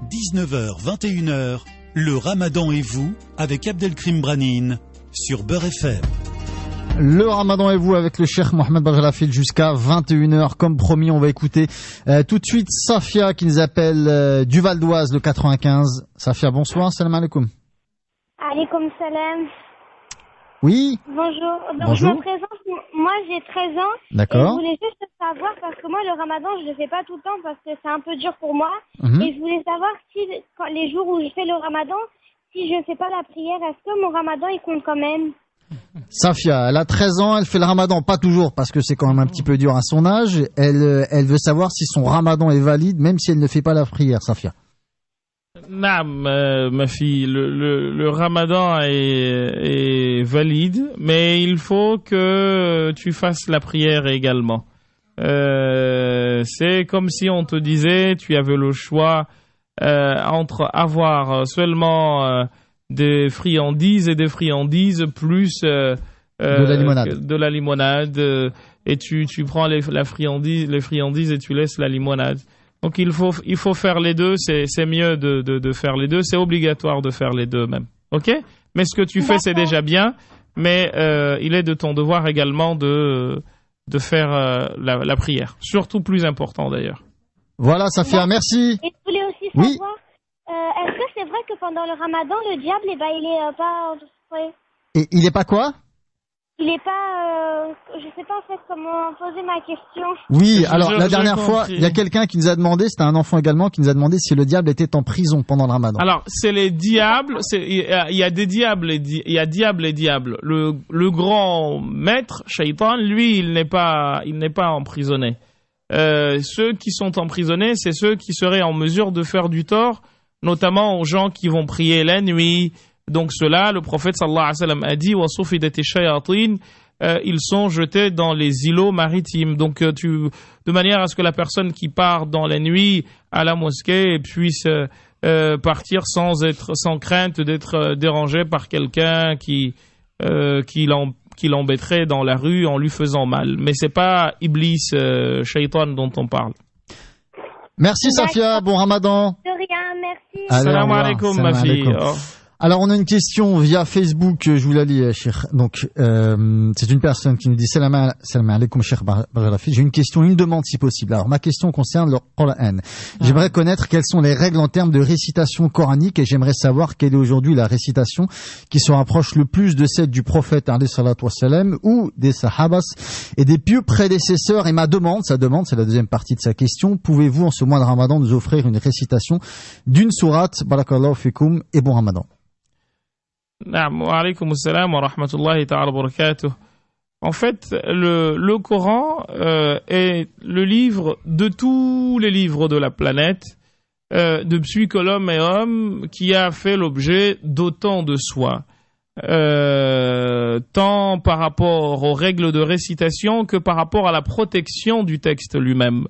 19h, 21h, le Ramadan et vous, avec Abdelkrim Branine, sur Beurre FM. Le Ramadan et vous avec le Cheikh Mohamed Bagrafil jusqu'à 21h. Comme promis, on va écouter tout de suite Safia qui nous appelle du Val d'Oise, le 95. Safia, bonsoir, salam alaikum. Alaikum salam. Oui. Bonjour. Donc Bonjour. je me présente, moi j'ai 13 ans. D'accord. Et je voulais juste savoir, parce que moi le Ramadan je le fais pas tout le temps parce que c'est un peu dur pour moi. Et je voulais savoir si les jours où je fais le Ramadan, si je fais pas la prière, est-ce que mon Ramadan il compte quand même? Safia, elle a 13 ans, elle fait le Ramadan, pas toujours parce que c'est quand même un petit peu dur à son âge. Elle veut savoir si son Ramadan est valide même si elle ne fait pas la prière, Safia. Naam, ma fille, le Ramadan est valide, mais il faut que tu fasses la prière également. C'est comme si on te disait, tu avais le choix entre avoir seulement des friandises et des friandises plus de la limonade, et tu prends les friandises et tu laisses la limonade. Donc il faut faire les deux, c'est mieux de faire les deux, c'est obligatoire de faire les deux même. OK? Mais ce que tu fais c'est déjà bien, mais il est de ton devoir également de faire la prière, surtout plus important d'ailleurs. Voilà Safia, merci. Et je voulais aussi savoir, est-ce que c'est vrai que pendant le Ramadan le diable il est pas Et il est pas quoi? Il est pas je sais pas en fait comment poser ma question. Oui, alors la dernière fois, il y a quelqu'un qui nous a demandé, c'était un enfant également qui nous a demandé si le diable était en prison pendant le Ramadan. Alors, c'est les diables, il y a des diables il y a diables et diables. Le grand maître, Shaitan, lui, il n'est pas emprisonné. Ceux qui sont emprisonnés, c'est ceux qui seraient en mesure de faire du tort, notamment aux gens qui vont prier la nuit. Donc cela, le prophète sallallahu alayhi wa sallam a dit وَصُفِدَتِ الشَّيَاطِينَ, ils sont jetés dans les îlots maritimes. Donc de manière à ce que la personne qui part dans la nuit à la mosquée puisse partir sans crainte d'être dérangé par quelqu'un qui l'embêterait dans la rue en lui faisant mal. Mais c'est pas Iblis, Shaitan dont on parle. Merci Safia, bon Ramadan. De rien, merci. Salam alaikum ma fille. Alors on a une question via Facebook, je vous la lis, Cheikh. Donc c'est une personne qui nous dit salam alaikum Cheikh Bagrafil. J'ai une demande si possible. Alors ma question concerne le Coran. J'aimerais connaître quelles sont les règles en termes de récitation coranique et j'aimerais savoir quelle est aujourd'hui la récitation qui se rapproche le plus de celle du prophète alayhi salatu wassalam ou des sahabas et des pieux prédécesseurs. Et sa demande, c'est la deuxième partie de sa question. Pouvez-vous en ce mois de Ramadan nous offrir une récitation d'une sourate? Barakallahu fikum et bon Ramadan. Wa alaykum assalam wa rahmatullahi ta'ala wa barakatuh. En fait, le Coran est le livre de tous les livres de la planète depuis que l'homme est homme, qui a fait l'objet d'autant de soins, tant par rapport aux règles de récitation que par rapport à la protection du texte lui-même.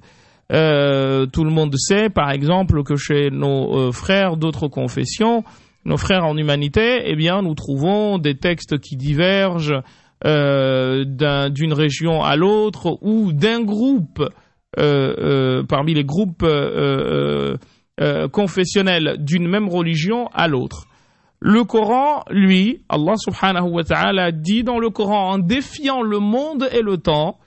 Tout le monde sait, par exemple, que chez nos frères d'autres confessions, nos frères en humanité, eh bien, nous trouvons des textes qui divergent d'une région à l'autre ou d'un groupe parmi les groupes confessionnels d'une même religion à l'autre. Le Coran, lui, Allah subhanahu wa ta'ala dit dans le Coran en défiant le monde et le temps,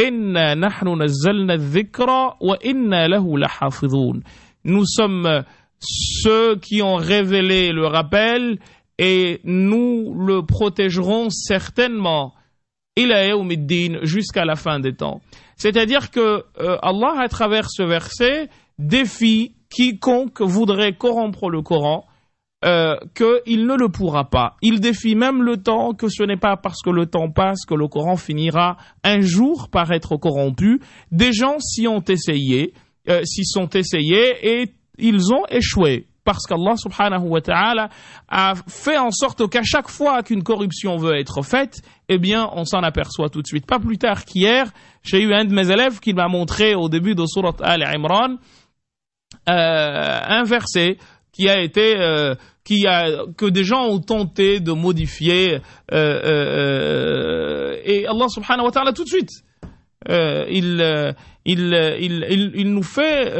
Inna nahnu nazzalna dhikra wa inna lahu lahafidhun. Nous sommes ceux qui ont révélé le rappel et nous le protégerons certainement ila yawmiddin, jusqu'à la fin des temps. C'est-à-dire que Allah, à travers ce verset, défie quiconque voudrait corrompre le Coran, qu'il ne le pourra pas. Il défie même le temps, que ce n'est pas parce que le temps passe que le Coran finira un jour par être corrompu. Des gens s'y sont essayés et ils ont échoué. Parce qu'Allah subhanahu wa ta'ala a fait en sorte qu'à chaque fois qu'une corruption veut être faite, eh bien, on s'en aperçoit tout de suite. Pas plus tard qu'hier, j'ai eu un de mes élèves qui m'a montré au début de Surat Al-Imran un verset que des gens ont tenté de modifier, et Allah subhanahu wa ta'ala tout de suite il nous fait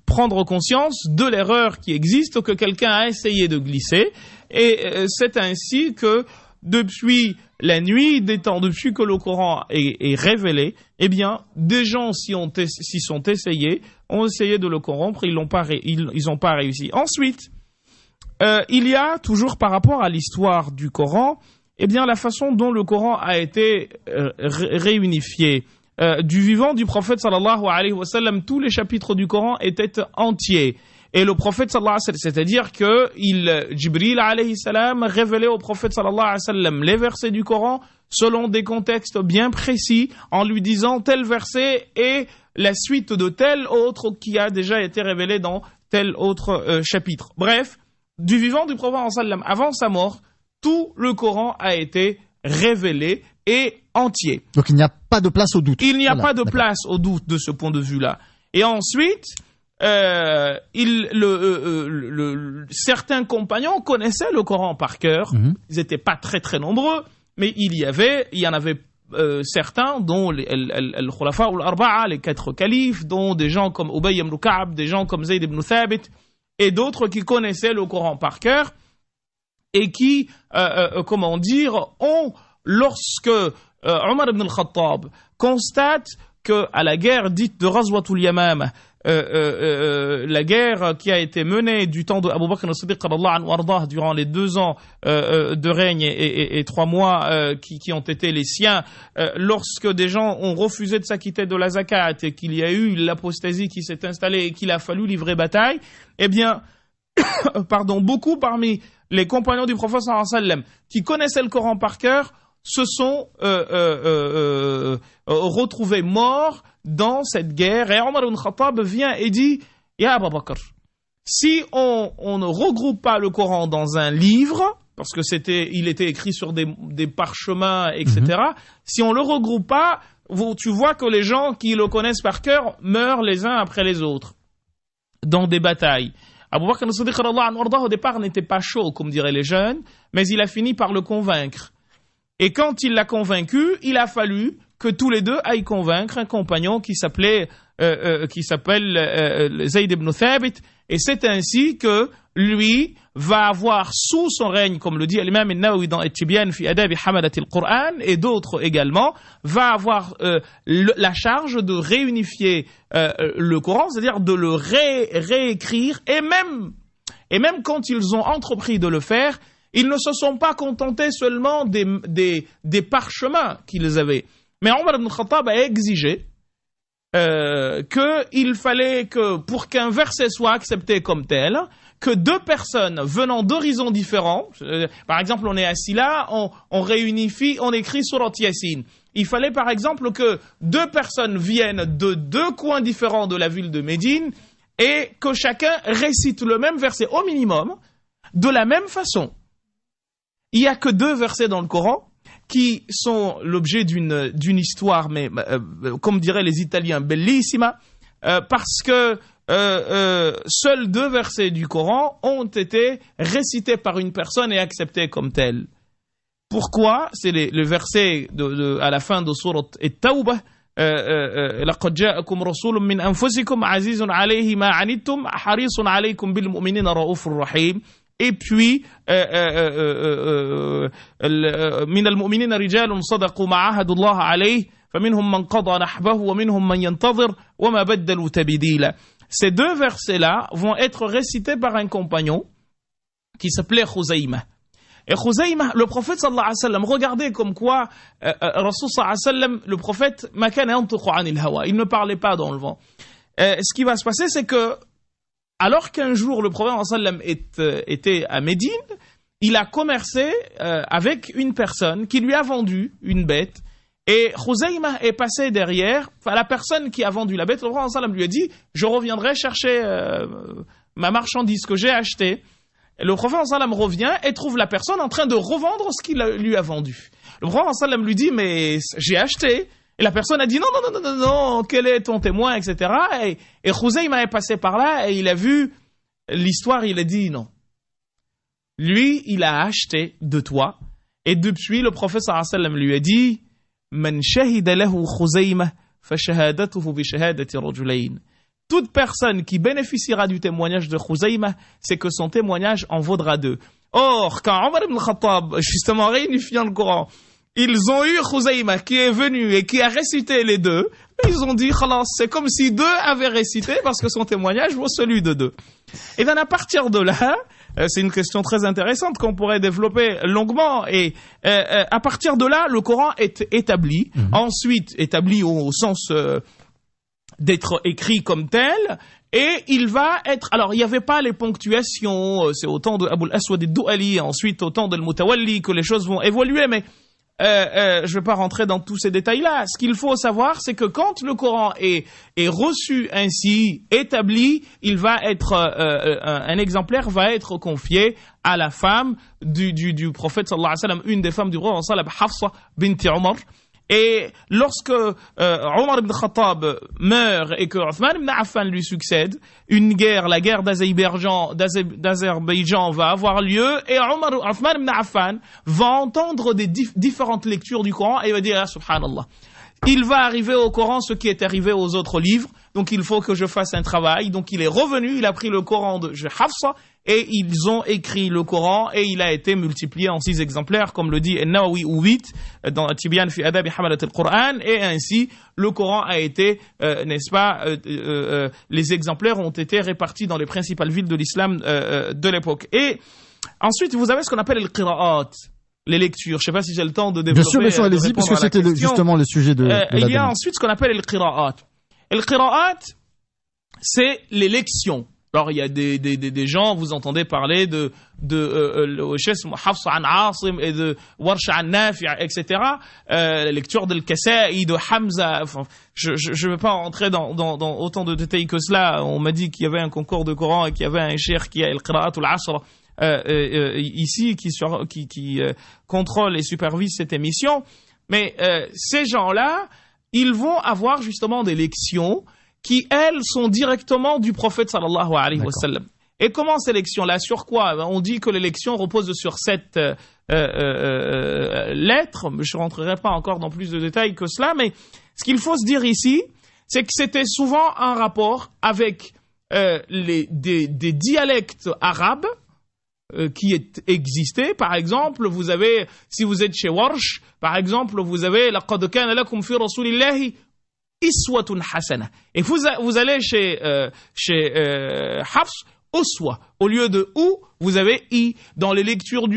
prendre conscience de l'erreur qui existe, que quelqu'un a essayé de glisser, et c'est ainsi que depuis la nuit des temps, depuis que le Coran est révélé, eh bien, des gens s'y sont essayés, ont essayé de le corrompre, ils n'ont pas réussi. Ensuite, il y a toujours par rapport à l'histoire du Coran, eh bien, la façon dont le Coran a été réunifié. Du vivant du prophète sallallahu alayhi wa sallam, tous les chapitres du Coran étaient entiers. Et le prophète sallallahu alayhi wa sallam, c'est-à-dire que Jibril alayhi salam révélait au prophète sallallahu alayhi wa sallam les versets du Coran selon des contextes bien précis, en lui disant tel verset est la suite de tel autre qui a déjà été révélé dans tel autre chapitre. Bref, du vivant du prophète sallallahu alayhi wa sallam, avant sa mort, tout le Coran a été révélé et entier. Donc il n'y a pas de place au doute. Il n'y a pas de place au doute de ce point de vue-là. Et ensuite, certains compagnons connaissaient le Coran par cœur. Ils n'étaient pas très très nombreux, mais il y en avait certains, dont les Khulafa al-Arba'a, les 4 califes, dont des gens comme Ubay ibn Ka'b, des gens comme Zayd ibn Thabit, et d'autres qui connaissaient le Coran par cœur, et qui, lorsque Omar ibn al-Khattab constate que à la guerre dite de Ghazwatul Yamam, la guerre qui a été menée du temps de Abu Bakr as-Siddiq durant les 2 ans de règne et 3 mois qui ont été les siens, lorsque des gens ont refusé de s'acquitter de la zakat et qu'il y a eu l'apostasie qui s'est installée et qu'il a fallu livrer bataille, eh bien, beaucoup parmi les compagnons du prophète sallallahu alayhi wa sallam qui connaissaient le Coran par cœur se sont retrouvés morts dans cette guerre. Et Omar ibn Khattab vient et dit: Ya Abu Bakr, si on ne regroupe pas le Coran dans un livre, parce que il était écrit sur des parchemins, etc. Si on le regroupe pas, tu vois que les gens qui le connaissent par cœur meurent les uns après les autres dans des batailles. Abu Bakr as-Siddiq au départ n'était pas chaud, comme diraient les jeunes, mais il a fini par le convaincre. Et quand il l'a convaincu, il a fallu que tous les deux aillent convaincre un compagnon qui s'appelle Zayd ibn Thabit. Et c'est ainsi que lui va avoir sous son règne, comme le dit l'imam al-Nawawi dans At-Tibyan fi Adab Hamalat al-Qur'an, et d'autres également, va avoir la charge de réunifier le Coran, c'est-à-dire de le réécrire, et même quand ils ont entrepris de le faire, ils ne se sont pas contentés seulement des parchemins qu'ils avaient. Mais Omar ibn Khattab a exigé qu'il fallait que, pour qu'un verset soit accepté comme tel, que 2 personnes venant d'horizons différents, par exemple on est assis là, on réunifie, on écrit Surat Yasin. Il fallait par exemple que 2 personnes viennent de 2 coins différents de la ville de Médine et que chacun récite le même verset au minimum, de la même façon. Il n'y a que 2 versets dans le Coran qui sont l'objet d'une histoire, mais comme diraient les Italiens, bellissima, parce que seuls 2 versets du Coran ont été récités par une personne et acceptés comme tels. Pourquoi? C'est le verset à la fin de Surat At-Tawbah. لقد جاءكم رسول من أنفسكم عزيز عليه ما عنتم حريص عليكم بالمؤمنين رؤوف رحيم. Et puis, من المؤمنين رجال صدقوا ما عاهدوا الله عليه فمنهم من قضى نحبه ومنهم من ينتظر وما بدلوا تبديلا. Ces 2 versets-là vont être récités par un compagnon qui s'appelait Khuzayma. Et Khuzayma, le prophète sallallahu alayhi wa sallam, regardez comme quoi Rasul sallallahu alayhi wa sallam, le prophète, ma kana yantiqu anil hawa, il ne parlait pas dans le vent. Ce qui va se passer, c'est que alors qu'un jour le prophète sallallahu alayhi wa sallam était à Médine, il a commercé avec une personne qui lui a vendu une bête. Et Khuzayma est passé derrière, la personne qui a vendu la bête, le prophète sallallahu alayhi wa sallam lui a dit: je reviendrai chercher ma marchandise que j'ai achetée. Et le prophète sallam revient et trouve la personne en train de revendre ce qu'il lui a vendu. Le prophète sallam lui dit: mais j'ai acheté. Et la personne a dit: non, quel est ton témoin, etc. Et Khuzayma est passé par là et il a vu l'histoire, il a dit: non. Lui, il a acheté de toi. Et depuis, le prophète sallam lui a dit: man shahida lahu Khuzayma فشهادته بشهادة رجلين. Toute personne qui bénéficiera du témoignage de Khuzayma, c'est que son témoignage en vaudra deux. Or, quand Omar ibn Khattab, justement réunifiant le Coran, ils ont eu Khuzayma qui est venu et qui a récité les deux, ils ont dit, khalas, c'est comme si deux avaient récité parce que son témoignage vaut celui de deux. Et bien à partir de là, c'est une question très intéressante qu'on pourrait développer longuement, et à partir de là, le Coran est établi, ensuite établi au sens d'être écrit comme tel, et il va être... Alors, il n'y avait pas les ponctuations, c'est au temps de Abul Aswad ad-Du'ali, ensuite au temps de Al-Mutawalli que les choses vont évoluer, mais je ne vais pas rentrer dans tous ces détails-là. Ce qu'il faut savoir, c'est que quand le Coran est reçu ainsi, établi, il va être un exemplaire va être confié à la femme du prophète sallallahu alayhi wa sallam, une des femmes du roi sallallahu alayhi wa sallam, Hafsa binti Omar. Et lorsque Omar ibn Khattab meurt et que Othman ibn Affan lui succède, la guerre d'Azerbaïdjan va avoir lieu, et Othman ibn Affan va entendre des différentes lectures du Coran et il va dire, ah, subhanallah, il va arriver au Coran ce qui est arrivé aux autres livres, donc il faut que je fasse un travail. Donc il est revenu, il a pris le Coran de Hafsa et ils ont écrit le Coran et il a été multiplié en 6 exemplaires, comme le dit An-Nawawi, ou 8 dans Tibyan fi Adab Hamalat al-Qur'an, et ainsi le Coran a été, n'est-ce pas, les exemplaires ont été répartis dans les principales villes de l'islam de l'époque. Et ensuite vous avez ce qu'on appelle le qira'at, les lectures. Je ne sais pas si j'ai le temps de développer. Bien sûr, allez-y, parce que c'était justement le sujet de la il y a ensuite ce qu'on appelle le qira'at. Et le qira'at, c'est les lections. Alors, il y a des gens, vous entendez parler de Hafsa an Asim et de Warsh an Nafi', etc. La lecture de Al-Kasa'i, de Hamza. Enfin, je ne vais pas rentrer dans autant de détails que cela. On m'a dit qu'il y avait un concours de Coran et qu'il y avait un cheikh qui a le qira'at al-Ashra ici, qui contrôle et supervise cette émission. Mais ces gens-là, ils vont avoir justement des lections qui, elles, sont directement du prophète sallallahu alayhi wa sallam. Et comment ces lections-là? Sur quoi? On dit que les lections reposent sur 7 lettres. Je ne rentrerai pas encore dans plus de détails que cela, mais ce qu'il faut se dire ici, c'est que c'était souvent un rapport avec des dialectes arabes qui existaient. Par exemple, vous avez, si vous êtes chez Warsh, par exemple, vous avez laqad kana lakum fi rasulillahi iswatun hasana. Et vous allez chez Hafs, uswa. Au lieu de ou, vous avez i. Dans les lectures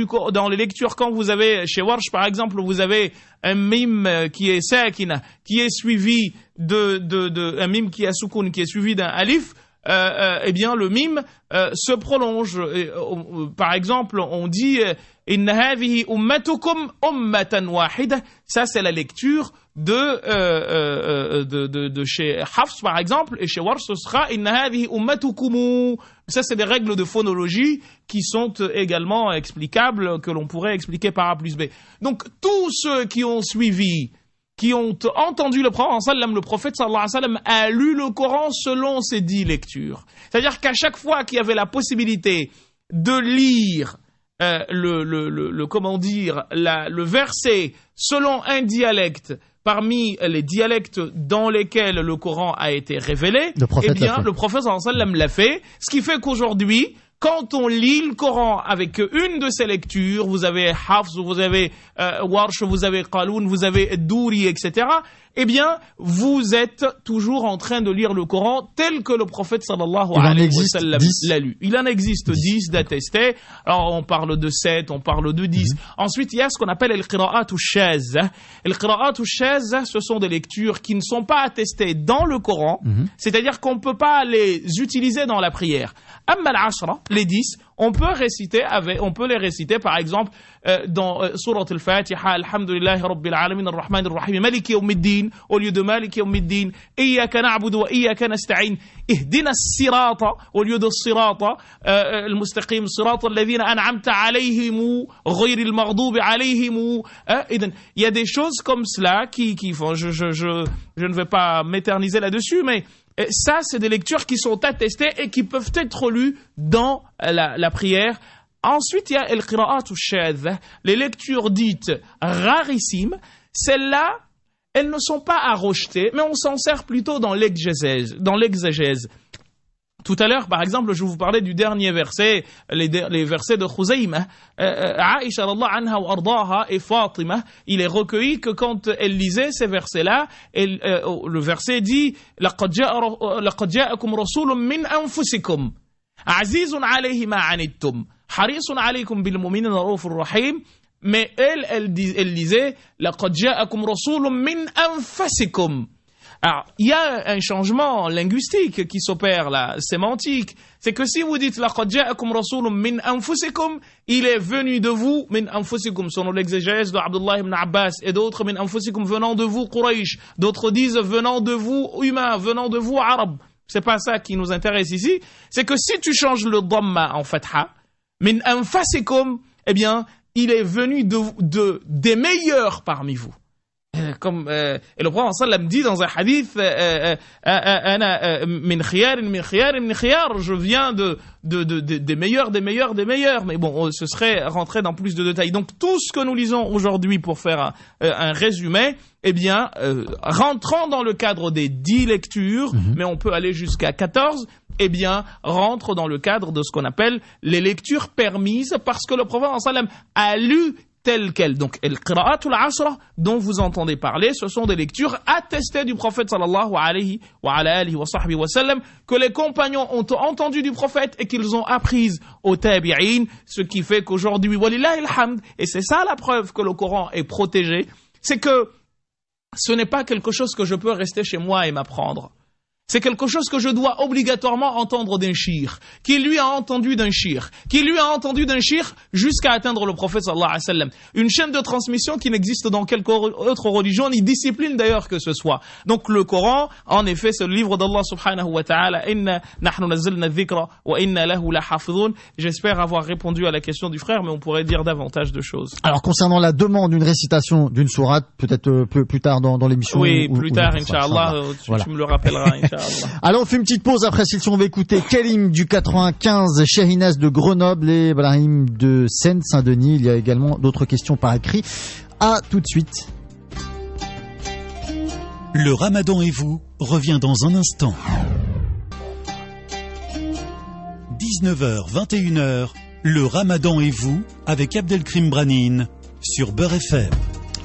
quand vous avez chez Warsh, par exemple, vous avez un mime qui est sakina, qui est suivi un mime qui est soukoun, qui est suivi d'un alif. Eh bien, le mime se prolonge. Par exemple, on dit inna hadhihi ummatukum ummatan wahida. Ça, c'est la lecture de chez Hafs, par exemple, et chez Warsh, ce sera inna hadhihi ummatukum. Ça, c'est des règles de phonologie qui sont également explicables, que l'on pourrait expliquer par A plus B. Donc, tous ceux qui ont suivi, qui ont entendu le prophète sallallahu alayhi wa sallam a lu le Coran selon ces 10 lectures. C'est-à-dire qu'à chaque fois qu'il y avait la possibilité de lire le verset selon un dialecte parmi les dialectes dans lesquels le Coran a été révélé, le prophète sallallahu alayhi wa sallam l'a fait. Ce qui fait qu'aujourd'hui, quand on lit le Coran avec une de ces lectures, vous avez Hafs, vous avez Warsh, vous avez Qaloun, vous avez Douri, etc. Eh bien, vous êtes toujours en train de lire le Coran tel que le prophète sallallahu alayhi wa sallam l'a lu. Il en existe 10 d'attestés. Alors, on parle de 7, on parle de 10. Ensuite, il y a ce qu'on appelle le qira'at shaz. Le qira'at shaz, ce sont des lectures qui ne sont pas attestées dans le Coran. C'est-à-dire qu'on ne peut pas les utiliser dans la prière. Amma al-ashra, les 10, on peut les réciter par exemple dans Surat al-Fatiha, Alhamdulillahi Rabbil Alamin Ar-Rahman Ar-Rahim, Maliki Yawmiddin, au lieu de Maliki Yawmiddin, Iyyaka na'budu wa Iyyaka nasta'in, Ihdina as-sirata, au lieu de sirata, al-mustaqim, sirata alladhina an'amta alayhim, ghayri al-maghdubi alayhim. Il y a des choses comme cela qui font, je ne vais pas m'éterniser là-dessus, mais ça, c'est des lectures qui sont attestées et qui peuvent être lues dans la prière. Ensuite, il y a el qira'at shadh, les lectures dites rarissimes. Celles-là, elles ne sont pas à rejeter, mais on s'en sert plutôt dans l'exégèse. Tout à l'heure, par exemple, je vous parlais du dernier verset, les versets de Khuzayma. Aïcha radhiyallahu anha wa ardaha et Fatima, il est recueilli que quand elle lisait ces versets-là, le verset dit laqad ja'akum rasulun min anfusikum azizun alayhi ma anittum harisun alaykum bil mu'minina raufur rahim. Mais elle lisait laqad ja'akum rasulun min anfusikum. Alors, il y a un changement linguistique qui s'opère là, sémantique. C'est que si vous dites laqad ja'akum rasulun min anfusikum, il est venu de vous, min anfusikum, selon l'exégèse de Abdullah ibn Abbas et d'autres, min anfusikum, venant de vous Quraysh. D'autres disent venant de vous humains, venant de vous arabes. C'est pas ça qui nous intéresse ici. C'est que si tu changes le dhamma en fatha, min anfusikum, eh bien, il est venu des meilleurs parmi vous. Et le prophète sallam dit dans un hadith min khiyar, je viens des meilleurs, mais bon, ce serait rentrer dans plus de détails. Donc tout ce que nous lisons aujourd'hui pour faire un résumé, eh bien, rentrant dans le cadre des 10 lectures, mais on peut aller jusqu'à 14, eh bien, rentre dans le cadre de ce qu'on appelle les lectures permises, parce que le prophète sallam a lu telle quelle. Donc, al-qira'atul ashra dont vous entendez parler, ce sont des lectures attestées du prophète sallallahu alayhi wa ala alihi wa sahbihi wa sallam, que les compagnons ont entendu du prophète et qu'ils ont apprises aux tabi'in, ce qui fait qu'aujourd'hui, walillahi alhamd, et c'est ça la preuve que le Coran est protégé, c'est que ce n'est pas quelque chose que je peux rester chez moi et m'apprendre. C'est quelque chose que je dois obligatoirement entendre d'un shir, qui lui a entendu d'un shir, jusqu'à atteindre le prophète sallallahu alayhi wa sallam. Une chaîne de transmission qui n'existe dans quelque autre religion, ni discipline d'ailleurs que ce soit. Donc le Coran, en effet, c'est le livre d'Allah subhanahu wa ta'ala. Inna nahnu nazzalna dhikra wa inna lahu lahafidhun. J'espère avoir répondu à la question du frère, mais on pourrait dire davantage de choses. Alors concernant la demande d'une récitation d'une sourate, peut-être plus tard dans l'émission. Oui, plus tard, Inch'Allah, voilà. Tu me le rappelleras, Inch'Allah. Alors on fait une petite pause, après si on va écouter Kalim du 95, Sherinaz de Grenoble et Ibrahim de Seine-Saint-Denis. Il y a également d'autres questions par écrit. À tout de suite. Le Ramadan et vous revient dans un instant. 19h, 21h, le Ramadan et vous avec Abdelkrim Branine sur Beurre FM.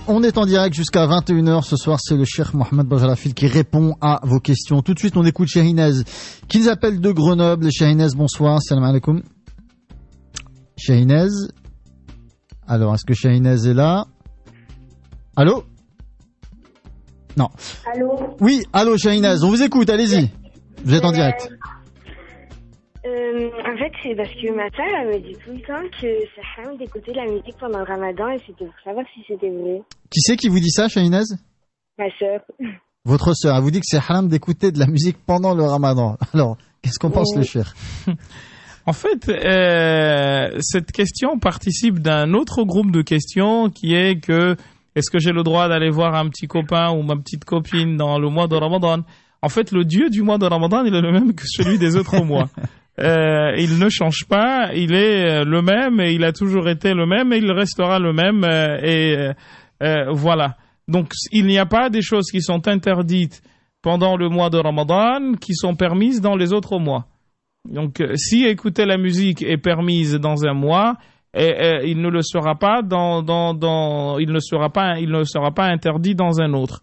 On est en direct jusqu'à 21h ce soir, c'est le Cheikh Mohamed Bagrafil qui répond à vos questions. Tout de suite, on écoute Sherinaz qui nous appelle de Grenoble. Sherinaz, bonsoir, salam alaikum. Sherinaz. Alors, est-ce que Sherinaz est là? Allô? Non. Allô? Oui, allô Sherinaz, on vous écoute, allez-y. Vous êtes en direct. En fait, c'est parce que ma sœur, elle me dit tout le temps que c'est haram d'écouter de la musique pendant le ramadan et c'était pour savoir si c'était vrai. Qui c'est qui vous dit ça, Sherinaz? Ma sœur. Votre sœur, elle vous dit que c'est haram d'écouter de la musique pendant le ramadan. Alors, qu'est-ce qu'on pense, le cher? En fait, cette question participe d'un autre groupe de questions qui est que est-ce que j'ai le droit d'aller voir un petit copain ou ma petite copine dans le mois de Ramadan? En fait, le Dieu du mois de Ramadan, il est le même que celui des autres mois. Il ne change pas, il est le même et il a toujours été le même et il restera le même voilà. Donc il n'y a pas des choses qui sont interdites pendant le mois de Ramadan qui sont permises dans les autres mois. Donc si écouter la musique est permise dans un mois, il ne le sera pas il ne sera pas interdit dans un autre.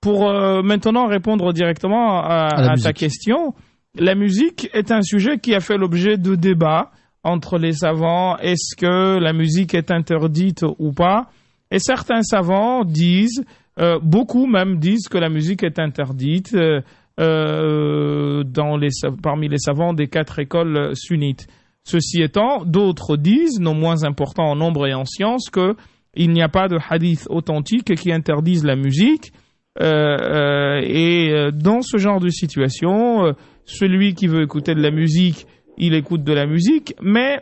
Pour maintenant répondre directement à ta question, la musique est un sujet qui a fait l'objet de débats entre les savants. Est-ce que la musique est interdite ou pas? Et certains savants disent, beaucoup même disent que la musique est interdite parmi les savants des 4 écoles sunnites. Ceci étant, d'autres disent, non moins importants en nombre et en science, qu'il n'y a pas de hadith authentique qui interdise la musique. Et dans ce genre de situation, celui qui veut écouter de la musique, il écoute de la musique, mais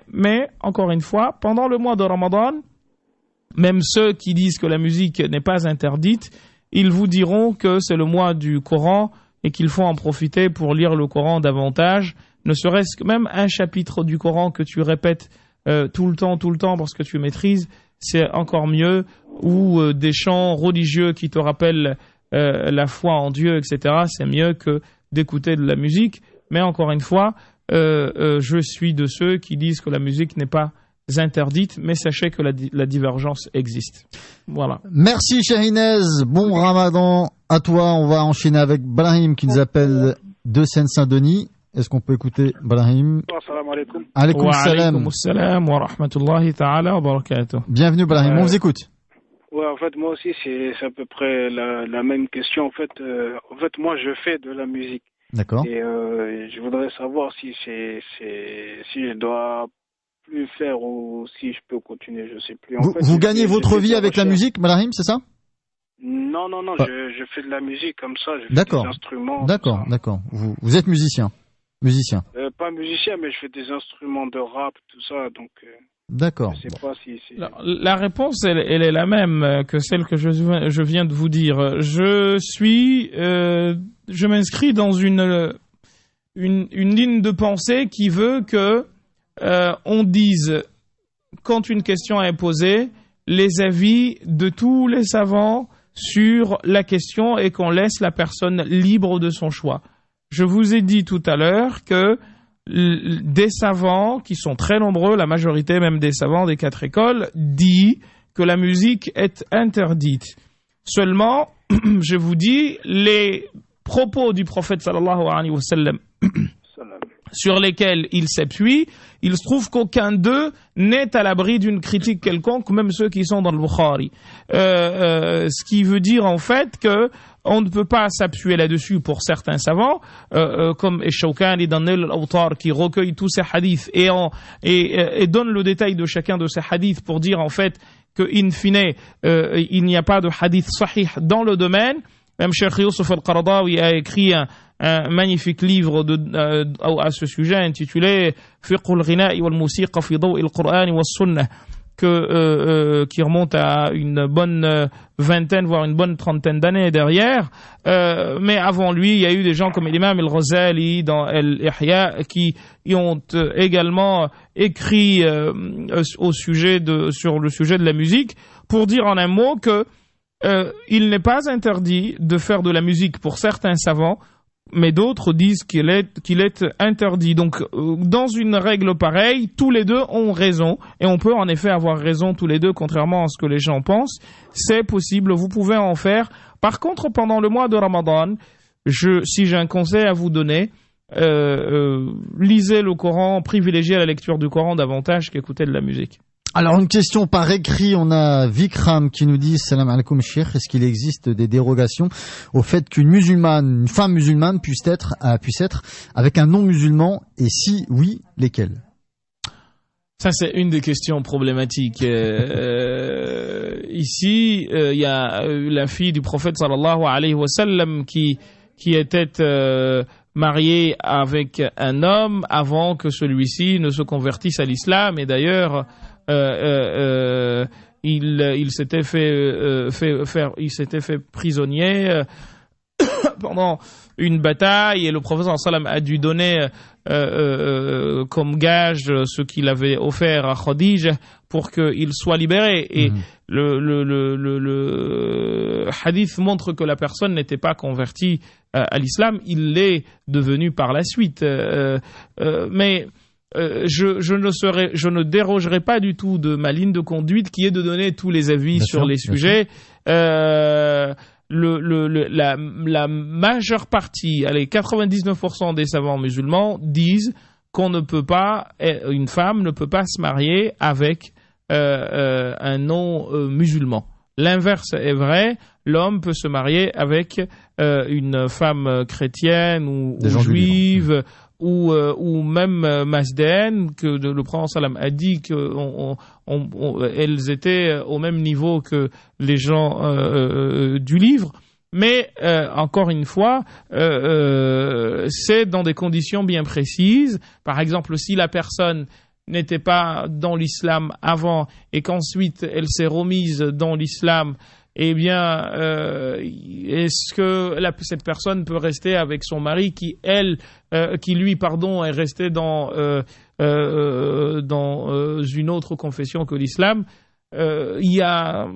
encore une fois, pendant le mois de Ramadan, même ceux qui disent que la musique n'est pas interdite, ils vous diront que c'est le mois du Coran et qu'il faut en profiter pour lire le Coran davantage, ne serait-ce que même un chapitre du Coran que tu répètes tout le temps parce que tu maîtrises, c'est encore mieux, ou des chants religieux qui te rappellent la foi en Dieu, etc., c'est mieux que d'écouter de la musique. Mais encore une fois, je suis de ceux qui disent que la musique n'est pas interdite, mais sachez que la divergence existe. Voilà. Merci Shahinez, bon Ramadan à toi. On va enchaîner avec Brahim qui nous appelle de Seine-Saint-Denis. Est-ce qu'on peut écouter Brahim? Assalamu alaikum. Alaykoum salam. Wa alaykoum salam wa rahmatullahi ta'ala wa barakatuh. Bienvenue Brahim, on vous écoute. Ouais, en fait, moi aussi, c'est à peu près la même question. En fait, moi, je fais de la musique. D'accord. Et je voudrais savoir si je dois plus faire ou si je peux continuer, je sais plus. Vous gagnez votre vie avec la musique, Brahim, c'est ça? Non, je fais de la musique comme ça, je fais D'accord. des instruments. D'accord. Vous êtes musicien? Musicien. Pas musicien, mais je fais des instruments de rap, tout ça, donc... D'accord. Je sais pas si... La réponse, elle est la même que celle que je viens de vous dire. Je m'inscris dans une ligne de pensée qui veut que on dise, quand une question est posée, les avis de tous les savants sur la question et qu'on laisse la personne libre de son choix. Je vous ai dit tout à l'heure que des savants, qui sont très nombreux, la majorité même des savants des 4 écoles, dit que la musique est interdite. Seulement, je vous dis, les propos du prophète sallallahu alayhi wa sallam sur lesquels il s'appuie, il se trouve qu'aucun d'eux n'est à l'abri d'une critique quelconque, même ceux qui sont dans le Bukhari. Ce qui veut dire en fait que on ne peut pas s'appuyer là-dessus pour certains savants, comme Ash-Shawkani dans Nail al-Awtar, qui recueille tous ces hadiths et donne le détail de chacun de ces hadiths pour dire en fait que in fine il n'y a pas de hadith sahih dans le domaine. Même Cheikh Youssef al-Qaradawi a écrit un magnifique livre à ce sujet intitulé Fiqh al-Ghina'i wal-Musiqa fi Dawi al-Qur'an wa Sunnah, qui remonte à une bonne vingtaine, voire une bonne trentaine d'années derrière. Mais avant lui, il y a eu des gens comme l'imam al-Ghazali dans Al-Ihya qui ont également écrit sur le sujet de la musique, pour dire en un mot que il n'est pas interdit de faire de la musique pour certains savants, mais d'autres disent qu'il est interdit. Donc, dans une règle pareille, tous les deux ont raison, et on peut en effet avoir raison tous les deux, contrairement à ce que les gens pensent. C'est possible, vous pouvez en faire. Par contre, pendant le mois de Ramadan, si j'ai un conseil à vous donner, lisez le Coran, privilégiez la lecture du Coran davantage qu'écouter de la musique. Alors, une question par écrit, on a Vikram qui nous dit salam alaikum cheikh, est-ce qu'il existe des dérogations au fait une femme musulmane puisse être avec un non musulman, et si oui, lesquels? Ça, c'est une des questions problématiques. Ici, il y a la fille du prophète sallallahu alayhi wa sallam qui était mariée avec un homme avant que celui-ci ne se convertisse à l'islam, et d'ailleurs il s'était fait prisonnier pendant une bataille, et le prophète sallam a dû donner comme gage ce qu'il avait offert à Khadija pour qu'il soit libéré. Et le hadith montre que la personne n'était pas convertie à l'islam, il l'est devenu par la suite. Mais je ne dérogerai pas du tout de ma ligne de conduite, qui est de donner tous les avis sur les sujets. La majeure partie, 99% des savants musulmans disent une femme ne peut pas se marier avec un non-musulman. L'inverse est vrai, l'homme peut se marier avec une femme chrétienne ou juive, ou même masdéenne, que le prophète sallam a dit qu'elles étaient au même niveau que les gens du livre. Mais encore une fois, c'est dans des conditions bien précises. Par exemple, si la personne n'était pas dans l'islam avant et qu'ensuite elle s'est remise dans l'islam, eh bien, est-ce que cette personne peut rester avec son mari qui lui, est resté dans une autre confession que l'islam? il y a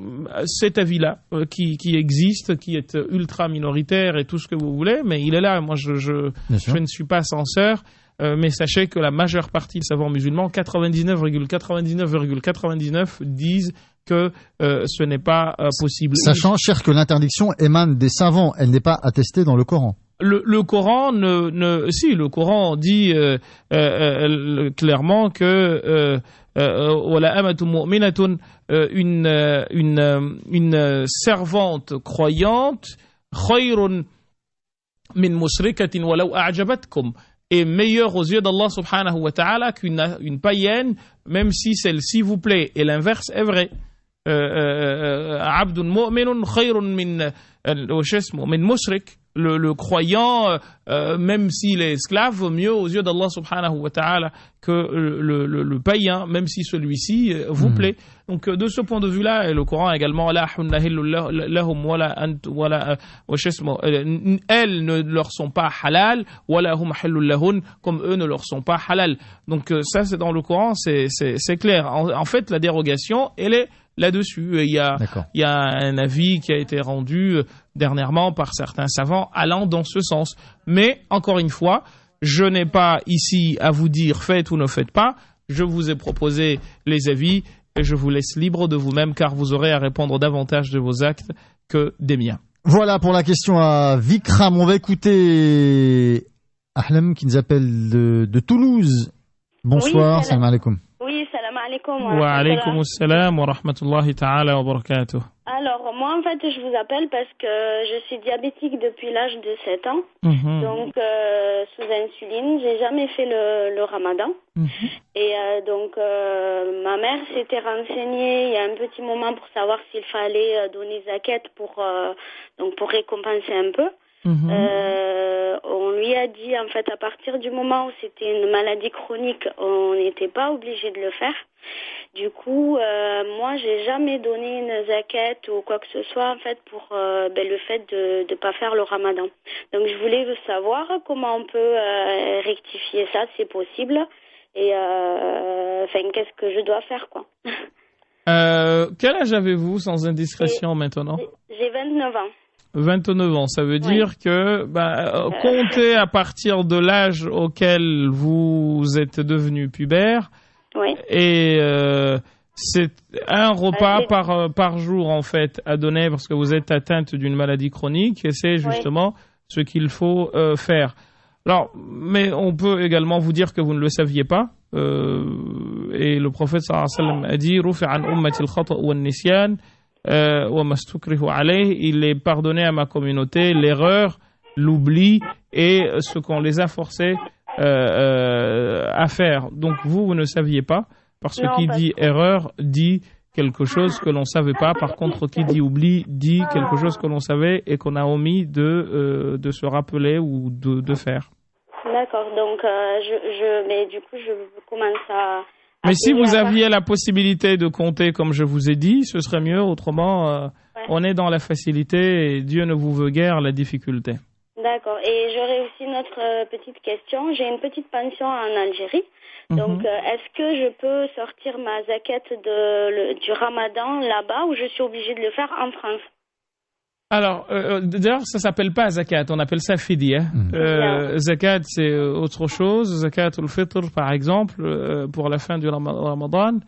cet avis-là qui existe, qui est ultra minoritaire et tout ce que vous voulez, mais il est là. Moi, je ne suis pas censeur, mais sachez que la majeure partie des savants musulmans, 99,99,99 disent que ce n'est pas possible. Sachant, cher, que l'interdiction émane des savants, elle n'est pas attestée dans le Coran. Le Coran si, le Coran dit clairement que une servante croyante khayrun min musrikatin walau a'jabatkum est meilleure aux yeux d'Allah subhanahu wa ta'ala qu'une païenne, même si celle-ci vous plaît. Et l'inverse est vrai. Abdun mu'minun khayrun min musrik. Le croyant, même s'il est esclave, vaut mieux aux yeux d'Allah subhanahu wa ta'ala que le païen, même si celui-ci vous plaît. Donc de ce point de vue-là, le Coran également, elles ne leur sont pas halal, comme eux ne leur sont pas halal. Donc ça, c'est dans le Coran, c'est clair. En fait, la dérogation, elle est là-dessus. Il y a un avis qui a été rendu dernièrement par certains savants allant dans ce sens. Mais, encore une fois, je n'ai pas ici à vous dire faites ou ne faites pas. Je vous ai proposé les avis et je vous laisse libre de vous-même car vous aurez à répondre davantage de vos actes que des miens. Voilà pour la question à Vikram. On va écouter Ahlam qui nous appelle de Toulouse. Bonsoir, oui, salam alaikum. Oui, salam alaikum. Wa alaikum assalam wa rahmatullahi ta'ala wa barakatuh. Alors, moi, en fait, je vous appelle parce que je suis diabétique depuis l'âge de 7 ans. Donc, sous insuline, j'ai jamais fait le ramadan. Et donc, ma mère s'était renseignée il y a un petit moment pour savoir s'il fallait donner zakat pour récompenser un peu. On lui a dit, en fait, à partir du moment où c'était une maladie chronique, on n'était pas obligé de le faire. Du coup, moi, j'ai jamais donné une zakat ou quoi que ce soit, en fait, pour le fait de ne pas faire le ramadan. Donc, je voulais savoir comment on peut rectifier ça, si c'est possible, et qu'est-ce que je dois faire, quoi. Quel âge avez-vous, sans indiscrétion, maintenant? J'ai 29 ans. 29 ans, ça veut dire que comptez à partir de l'âge auquel vous êtes devenu pubère. Oui. Et c'est un repas par jour en fait à donner parce que vous êtes atteinte d'une maladie chronique et c'est justement ce qu'il faut faire. Alors, mais on peut également vous dire que vous ne le saviez pas. Et le prophète sallallahu alayhi wa sallam a dit rufi'a an ummati al-khata' wa an-nisyan wa ma stukrihu alayh. Il est pardonné à ma communauté l'erreur, l'oubli et ce qu'on les a forcés à faire. Donc vous ne saviez pas parce que qui dit erreur dit quelque chose que l'on savait pas. Par contre, qui dit oubli dit quelque chose que l'on savait et qu'on a omis de se rappeler ou de faire. D'accord. Donc mais du coup je commence à. Mais si vous aviez la possibilité de compter comme je vous ai dit, ce serait mieux. Autrement, on est dans la facilité et Dieu ne vous veut guère la difficulté. D'accord. Et j'aurais aussi une autre petite question. J'ai une petite pension en Algérie. Donc, est-ce que je peux sortir ma zakat du ramadan là-bas ou je suis obligée de le faire en France? Alors, d'ailleurs, ça s'appelle pas zakat, on appelle ça fidya. Zakat, c'est autre chose. Zakat al-fitr, par exemple, pour la fin du ramadan.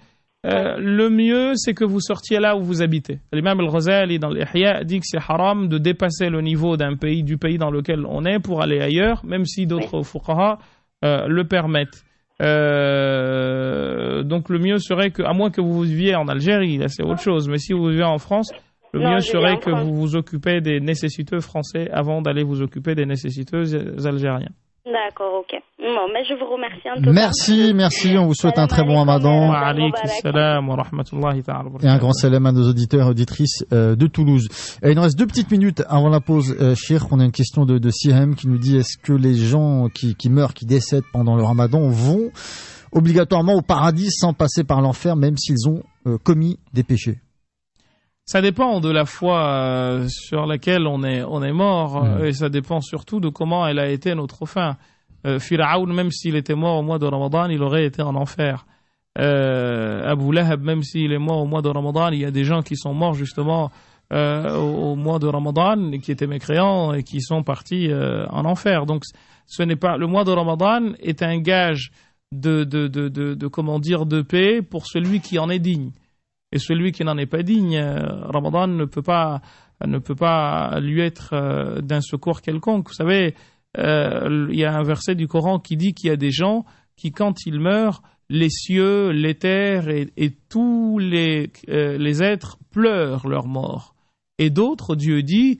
Le mieux, c'est que vous sortiez là où vous habitez. L'imam al-Ghazali, dans l'Ihya, dit que c'est haram de dépasser le niveau du pays dans lequel on est pour aller ailleurs, même si d'autres fuqaha le permettent. Donc le mieux serait que, à moins que vous viviez en Algérie, là c'est autre chose, mais si vous vivez en France, le mieux serait que vous vous occupez des nécessiteux français avant d'aller vous occuper des nécessiteux algériens. D'accord, ok. Bon, mais je vous remercie en tout cas. Merci, on vous souhaite un très bon ramadan. Wa alaykum salam wa rahmatullahi ta'ala wa barakatuh. Et un grand salam à nos auditeurs et auditrices de Toulouse. Et il nous reste 2 petites minutes avant la pause, Cheikh. On a une question de Sihem qui nous dit est-ce que les gens qui meurent, qui décèdent pendant le ramadan vont obligatoirement au paradis sans passer par l'enfer, même s'ils ont commis des péchés? Ça dépend de la foi sur laquelle on est mort et ça dépend surtout de comment elle a été notre fin. Pharaon, même s'il était mort au mois de Ramadan, il aurait été en enfer. Abu Lahab, même s'il est mort au mois de Ramadan, il y a des gens qui sont morts justement au mois de Ramadan, qui étaient mécréants et qui sont partis en enfer. Donc, ce n'est pas le mois de Ramadan est un gage de paix pour celui qui en est digne. Et celui qui n'en est pas digne, Ramadan ne peut pas lui être d'un secours quelconque. Vous savez, il y a un verset du Coran qui dit qu'il y a des gens qui, quand ils meurent, les cieux, les terres et tous les êtres pleurent leur mort. Et d'autres, Dieu dit,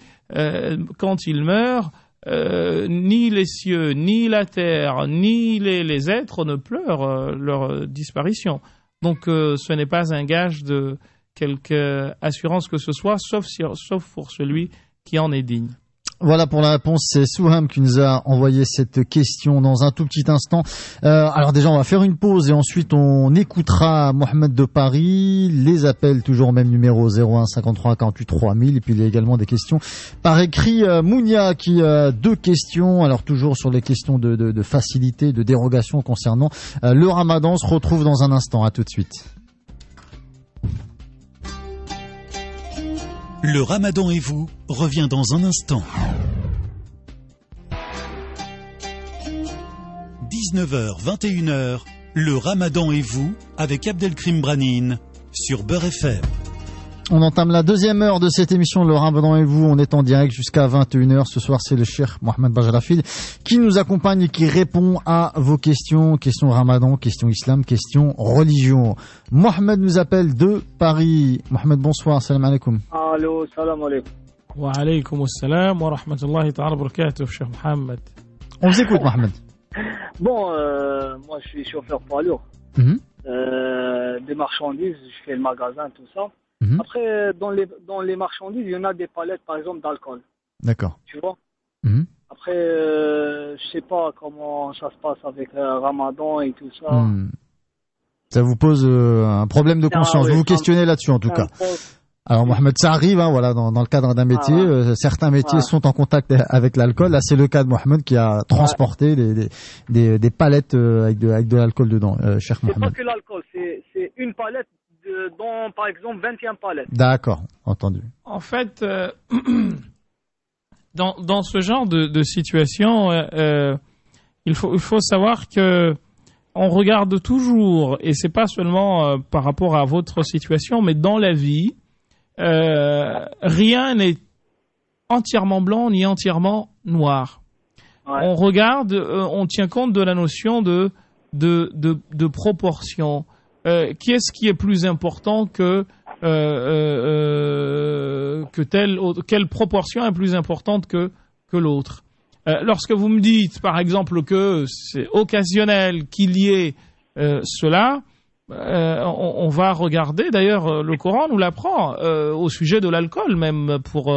quand ils meurent, ni les cieux, ni la terre, ni les êtres ne pleurent leur disparition. Donc ce n'est pas un gage de quelque assurance que ce soit, sauf pour celui qui en est digne. Voilà pour la réponse, c'est Souham qui nous a envoyé cette question dans un tout petit instant. Alors déjà on va faire une pause et ensuite on écoutera Mohamed de Paris, les appels toujours au même numéro 01 53 48 3000 et puis il y a également des questions par écrit. Mounia qui a 2 questions, alors toujours sur les questions de facilité, de dérogation concernant le Ramadan. On se retrouve dans un instant, à tout de suite. Le Ramadan et vous revient dans un instant. 19h, 21h, le Ramadan et vous avec Abdelkrim Branine sur Beurre FM. On entame la 2e heure de cette émission, le Ramadan et vous. On est en direct jusqu'à 21h. Ce soir, c'est le Cheikh Mohamed Bajrafil qui nous accompagne et qui répond à vos questions. Questions Ramadan, questions Islam, questions religion. Mohamed nous appelle de Paris. Mohamed, bonsoir. Salam alaikum. Allô, salam alaikum. Wa alaykum assalam wa rahmatullahi ta'ala wa barakatuh, Cheikh Mohamed. On vous écoute, Mohamed. Bon, moi je suis chauffeur poids lourd. Des marchandises, je fais le magasin, tout ça. Après, dans les marchandises, il y en a des palettes, par exemple, d'alcool. D'accord. Tu vois. Après, je sais pas comment ça se passe avec Ramadan et tout ça. Ça vous pose un problème de conscience. Oui, vous vous questionnez là-dessus, en tout cas. Alors, Mohamed, ça arrive, hein, voilà, dans le cadre d'un métier. Certains métiers sont en contact avec l'alcool. Là, c'est le cas de Mohamed qui a transporté des palettes avec de l'alcool dedans, cher Mohamed. C'est pas que l'alcool, c'est une palette dont, par exemple, 21 palettes. D'accord, entendu. En fait, dans ce genre de situation, il faut savoir que on regarde toujours, et c'est pas seulement par rapport à votre situation, mais dans la vie, rien n'est entièrement blanc ni entièrement noir. Ouais. On regarde, on tient compte de la notion de proportion. Qu'est-ce qui est plus important quelle proportion est plus importante que l'autre. Lorsque vous me dites, par exemple, que c'est occasionnel qu'il y ait cela, on va regarder, d'ailleurs, le Coran nous l'apprend au sujet de l'alcool, même pour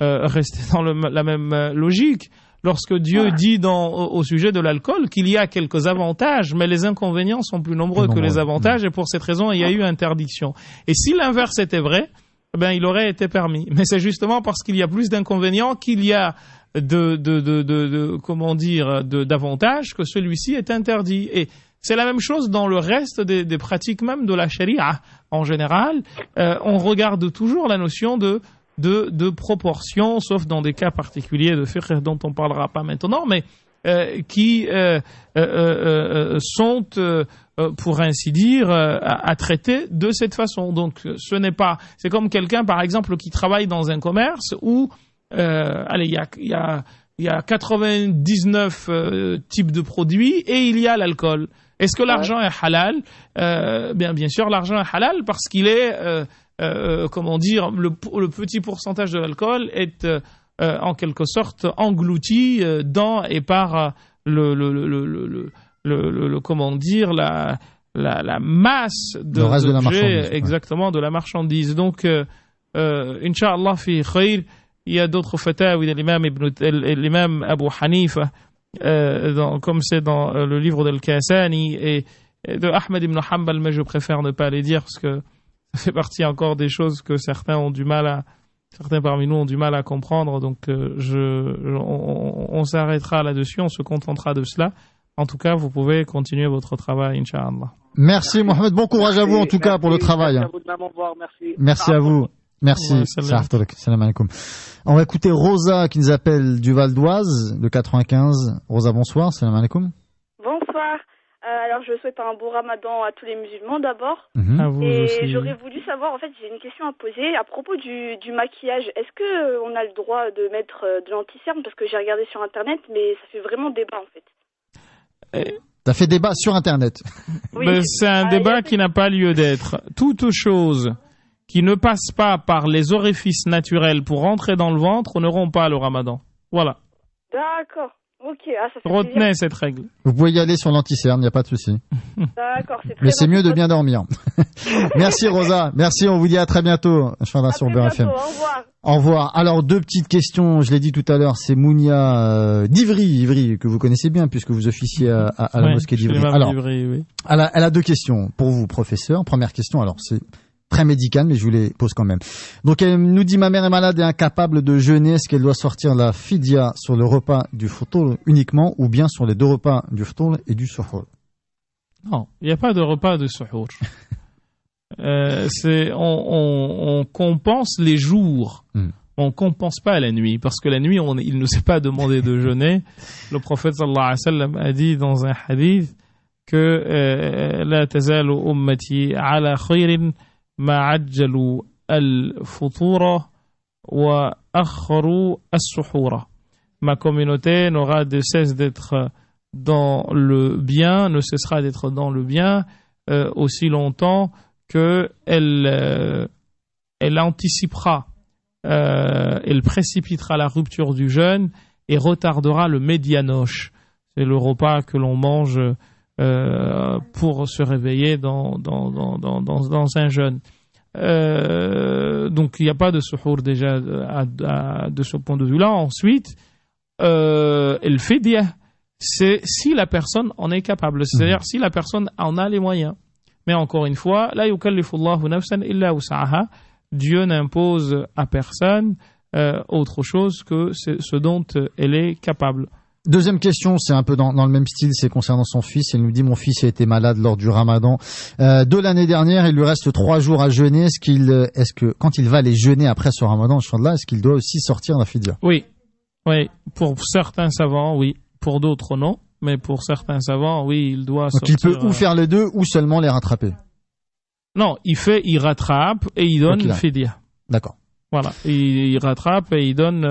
rester dans la même logique. Lorsque Dieu dit au sujet de l'alcool qu'il y a quelques avantages, mais les inconvénients sont plus nombreux que les avantages, et pour cette raison, il y a eu interdiction. Et si l'inverse était vrai, ben il aurait été permis. Mais c'est justement parce qu'il y a plus d'inconvénients qu'il y a d'avantages que celui-ci est interdit. Et c'est la même chose dans le reste des pratiques même de la charia. En général, on regarde toujours la notion de proportion, sauf dans des cas particuliers de fiqh dont on parlera pas maintenant, mais qui sont, pour ainsi dire, à traiter de cette façon. Donc, c'est comme quelqu'un, par exemple, qui travaille dans un commerce où, il y a 99 types de produits et il y a l'alcool. Est-ce que l'argent est halal? Bien sûr, l'argent est halal parce qu'il est le petit pourcentage de l'alcool est en quelque sorte englouti dans et par la masse de l'objet, exactement, de la marchandise. Donc Inch'Allah fi khayr. Il y a d'autres fatawi de l'imam Abu Hanifa, comme c'est dans le livre d'Al-Kasani et de Ahmed ibn Hanbal, mais je préfère ne pas les dire parce que ça fait partie encore des choses que certains parmi nous ont du mal à comprendre. Donc on s'arrêtera là-dessus, on se contentera de cela. En tout cas, vous pouvez continuer votre travail, Inch'Allah. Merci Mohamed, bon courage à vous en tout cas pour le travail. Merci à vous de m'avoir, merci. Merci à vous. Merci. Salam alaikum. On va écouter Rosa qui nous appelle du Val d'Oise, de 95. Rosa, bonsoir. Salam alaikum. Bonsoir. Alors, je souhaite un bon ramadan à tous les musulmans d'abord. À vous Et aussi. j'aurais voulu savoir, en fait, j'ai une question à poser à propos du maquillage. Est-ce que on a le droit de mettre de l'anti-cerne? Parce que j'ai regardé sur Internet, mais ça fait vraiment débat, en fait. Ça fait débat sur Internet. Oui. Mais c'est un débat qui n'a pas lieu d'être. Toute chose qui ne passe pas par les orifices naturels pour rentrer dans le ventre n'auront pas le ramadan. Voilà. D'accord. Ok. Ah, ça fait Retenez plaisir. cette règle. Vous pouvez y aller sur l'anti-cerne, il n'y a pas de souci. D'accord, c'est très Mais c'est mieux de gentil. bien dormir. Merci Rosa. Merci, on vous dit à très bientôt. À Sur très Beurre FM. bientôt. Au revoir. Au revoir. Alors, deux petites questions. Je l'ai dit tout à l'heure, c'est Mounia d'Ivry, que vous connaissez bien puisque vous officiez à la Ouais, mosquée chez d'Ivry. l'imam Alors, d'Ivry, oui. elle a deux questions pour vous, professeur. Première question, alors c'est très médical, mais je vous les pose quand même. Donc, elle nous dit, ma mère est malade et incapable de jeûner. Est-ce qu'elle doit sortir la fidya sur le repas du foutour uniquement ou bien sur les deux repas du foutour et du suhour? Non, il n'y a pas de repas de suhour. On compense les jours. On compense pas la nuit, parce que la nuit, il ne nous est pas demandé de jeûner. Le prophète sallallahu alayhi wa sallam a dit dans un hadith que la tazalu ummati ala khayrin ma ajjalu al-futura wa akharu as-suhura. Ma communauté n'aura de cesse d'être dans le bien, ne cessera d'être dans le bien aussi longtemps que elle anticipera, elle précipitera la rupture du jeûne et retardera le médianoche. C'est le repas que l'on mange pour se réveiller dans un jeûne. Donc il n'y a pas de suhour déjà de ce point de vue-là. Ensuite, le fidya, c'est si la personne en est capable, c'est-à-dire si la personne en a les moyens. Mais encore une fois, la yukallifullahu nafsan illa wus'aha. Dieu n'impose à personne autre chose que ce dont elle est capable. Deuxième question, c'est un peu dans le même style, c'est concernant son fils. Elle nous dit, mon fils a été malade lors du ramadan de l'année dernière, il lui reste 3 jours à jeûner. Est-ce que quand il va les jeûner après ce ramadan, est-ce qu'il doit aussi sortir la fidya? Oui, pour certains savants, oui. Pour d'autres, non. Mais pour certains savants, oui, il doit sortir. Donc il peut ou faire les deux ou seulement les rattraper? Non, il rattrape et il donne fidya. D'accord. Voilà, il rattrape et il donne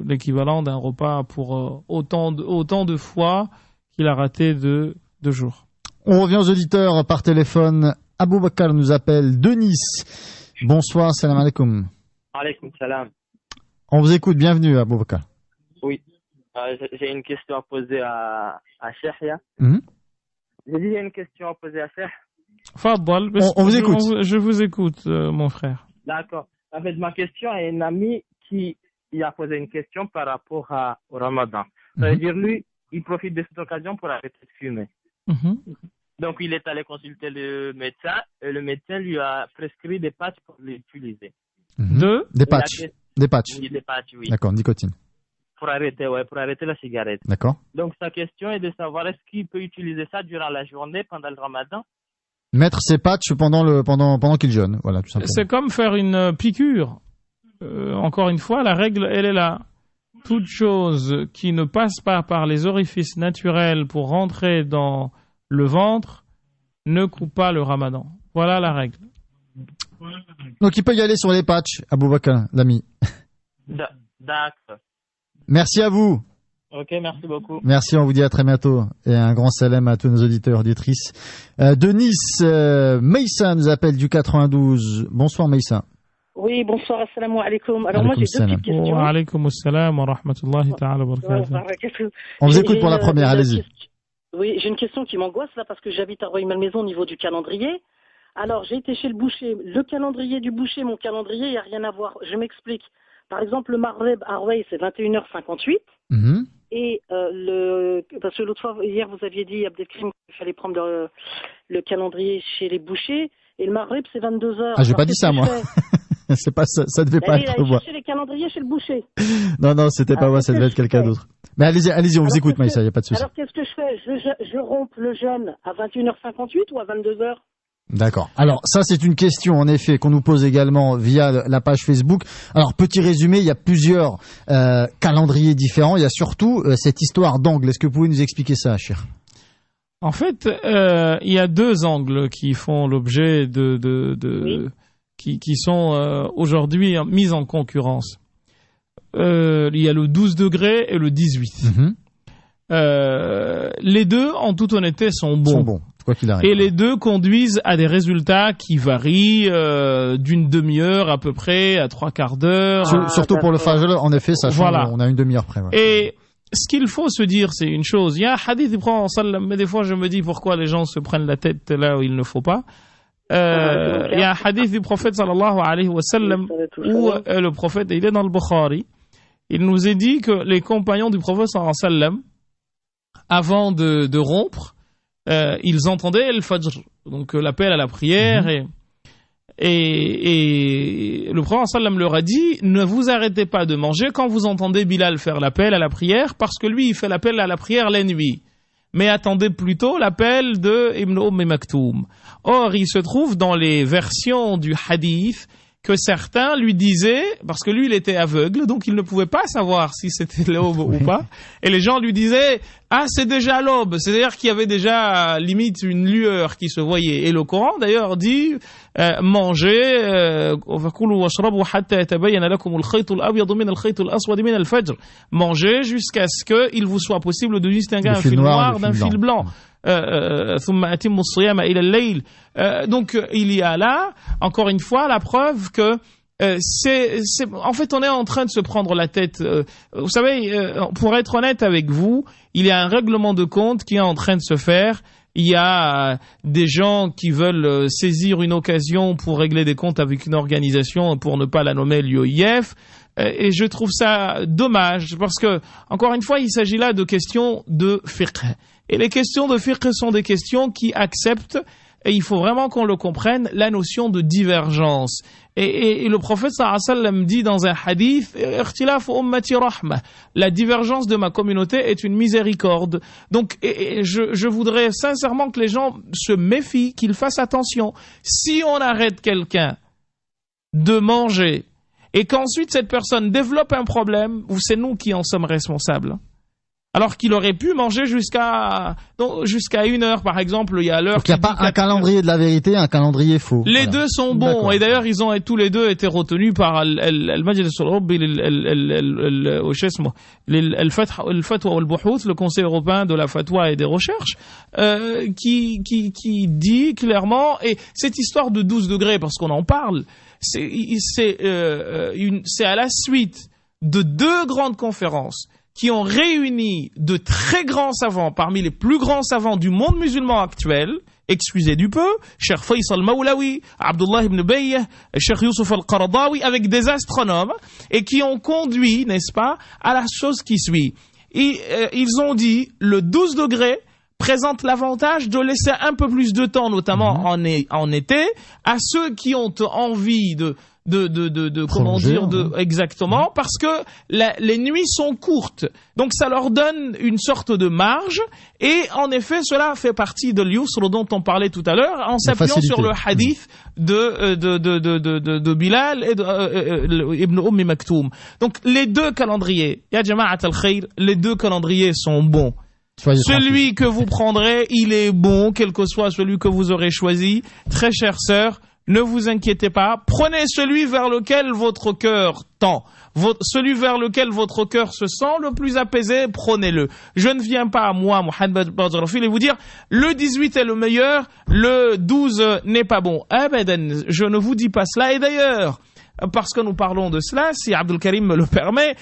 l'équivalent d'un repas pour autant de fois qu'il a raté de jours. On revient aux auditeurs par téléphone. Abou Bakar nous appelle de Nice. Bonsoir, salam alaikum. Alaikum salam. On vous écoute, bienvenue Abou Bakar. Oui, j'ai une question à poser à Cheikh. J'ai dit, il y a une question à poser à Cheikh. Fadal, on vous écoute. Je vous écoute, mon frère. D'accord. En fait, ma question est un ami qui a posé une question par rapport au ramadan. Ça veut dire, lui, il profite de cette occasion pour arrêter de fumer. Donc, il est allé consulter le médecin et le médecin lui a prescrit des patchs pour l'utiliser. Des patchs. Des patchs. Oui, des patchs, oui. D'accord, nicotine. Pour arrêter la cigarette. D'accord. Donc, sa question est de savoir est-ce qu'il peut utiliser ça durant la journée, pendant le ramadan? Mettre ses patchs pendant qu'il jeûne, voilà, tout simplement. C'est comme faire une piqûre. Encore une fois, la règle, elle est là. Toute chose qui ne passe pas par les orifices naturels pour rentrer dans le ventre ne coupe pas le ramadan. Voilà la règle. Donc il peut y aller sur les patchs, Abou Bakar, l'ami. D'accord. Merci à vous. Ok, merci beaucoup. Merci, on vous dit à très bientôt. Et un grand salam à tous nos auditeurs et auditrices. De Nice, Meissa nous appelle du 92. Bonsoir Meissa. Oui, bonsoir, assalamu alaikum. Alors moi j'ai deux petites questions. Wa alaikum assalam wa rahmatullahi ta'ala wa barakatuh. On vous écoute pour la première, allez-y. Oui, j'ai une question qui m'angoisse là parce que j'habite à Rueil-Malmaison au niveau du calendrier. Alors j'ai été chez le boucher. Le calendrier du boucher, mon calendrier, il n'y a rien à voir. Je m'explique. Par exemple, le Maghreb à Rueil, c'est 21h58. Et parce que l'autre fois, hier, vous aviez dit, Abdelkrim, qu'il fallait prendre le calendrier chez les bouchers. Et le Maghreb, c'est 22h. Ah, j'ai pas dit ça, moi. C'est pas ça, ça devait pas être moi. Il a cherché les calendriers chez le boucher. Non, c'était pas moi, ça devait être quelqu'un d'autre. Mais allez-y, on vous écoute, Maïssa, il n'y a pas de souci. Alors, qu'est-ce que je fais? Je romps le jeûne à 21h58 ou à 22h? D'accord. Alors, ça, c'est une question, en effet, qu'on nous pose également via la page Facebook. Alors, petit résumé, il y a plusieurs calendriers différents. Il y a surtout cette histoire d'angle. Est-ce que vous pouvez nous expliquer ça, Cher? En fait, il y a deux angles qui font l'objet oui. qui sont aujourd'hui mis en concurrence. Il y a le 12 degrés et le 18. Les deux, en toute honnêteté, sont bons. Quoi qu'il arrive. Et les deux conduisent à des résultats qui varient d'une demi-heure à peu près à 3/4 d'heure. Surtout pour le Fajr, en effet, ça change. Voilà. On a une demi-heure près. Ouais. Et ce qu'il faut se dire, c'est une chose. Il y a un hadith du prophète sallam, mais des fois je me dis pourquoi les gens se prennent la tête là où il ne faut pas. Il y a un hadith du prophète sallallahu alayhi wa sallam où le prophète, il est dans le Bukhari. Il nous a dit que les compagnons du prophète sallallahu alayhi wa sallam, avant de rompre, ils entendaient le Fajr, donc l'appel à la prière, et le prophète sallam leur a dit: ne vous arrêtez pas de manger quand vous entendez Bilal faire l'appel à la prière, parce que lui il fait l'appel à la prière la nuit, mais attendez plutôt l'appel de Ibn Maktoum. Or il se trouve dans les versions du hadith que certains lui disaient, parce que lui il était aveugle, donc il ne pouvait pas savoir si c'était l'aube ou pas, et les gens lui disaient: ah, c'est déjà l'aube, c'est-à-dire qu'il y avait déjà limite une lueur qui se voyait. Et le Coran d'ailleurs dit mangez, mangez jusqu'à ce qu'il vous soit possible de distinguer un fil noir d'un fil blanc. Donc il y a là encore une fois la preuve que en fait on est en train de se prendre la tête. Vous savez, pour être honnête avec vous, il y a un règlement de compte qui est en train de se faire. Il y a des gens qui veulent saisir une occasion pour régler des comptes avec une organisation, pour ne pas la nommer l'UOIF. Et je trouve ça dommage parce que, encore une fois, il s'agit là de questions de fiqh. Et les questions de fiqh sont des questions qui acceptent, et il faut vraiment qu'on le comprenne, la notion de divergence. Et le prophète sallallahu alayhi wa sallam dit dans un hadith: ikhtilaf ummati rahma, la divergence de ma communauté est une miséricorde. Donc je voudrais sincèrement que les gens se méfient, qu'ils fassent attention. Si on arrête quelqu'un de manger et qu'ensuite cette personne développe un problème, c'est nous qui en sommes responsables. Alors qu'il aurait pu manger jusqu'à 1 heure, par exemple. Il y a l'heure. Donc il n'y a pas un calendrier de la vérité, un calendrier faux. Les deux sont bons. D'accord. Et d'ailleurs, ils ont tous les deux été retenus par le Conseil européen de la fatwa et des recherches, qui dit clairement, et cette histoire de 12 degrés, parce qu'on en parle, c'est à la suite de 2 grandes conférences qui ont réuni de très grands savants, parmi les plus grands savants du monde musulman actuel, excusez du peu, Cheikh Faisal Maulawi, Abdullah ibn Bayyah, Cheikh Youssouf al-Qaradawi, avec des astronomes, et qui ont conduit, n'est-ce pas, à la chose qui suit. Et ils ont dit, le 12 degrés présente l'avantage de laisser un peu plus de temps, notamment en été, à ceux qui ont envie exactement, parce que les nuits sont courtes, donc ça leur donne une sorte de marge, et en effet cela fait partie de l'yusr dont on parlait tout à l'heure, en s'appuyant sur le hadith de Bilal et Ibn Maktoum. Donc les deux calendriers, ya jama'at al-khayr, les deux calendriers sont bons. Celui que vous prendrez, il est bon, quel que soit celui que vous aurez choisi. Très chère sœur, ne vous inquiétez pas, prenez celui vers lequel votre cœur tend, celui vers lequel votre cœur se sent le plus apaisé, prenez-le. Je ne viens pas à moi, Mohamed Badrafil, et vous dire le 18 est le meilleur, le 12 n'est pas bon. Abadan, je ne vous dis pas cela. Et d'ailleurs, parce que nous parlons de cela, si Abdul Karim me le permet,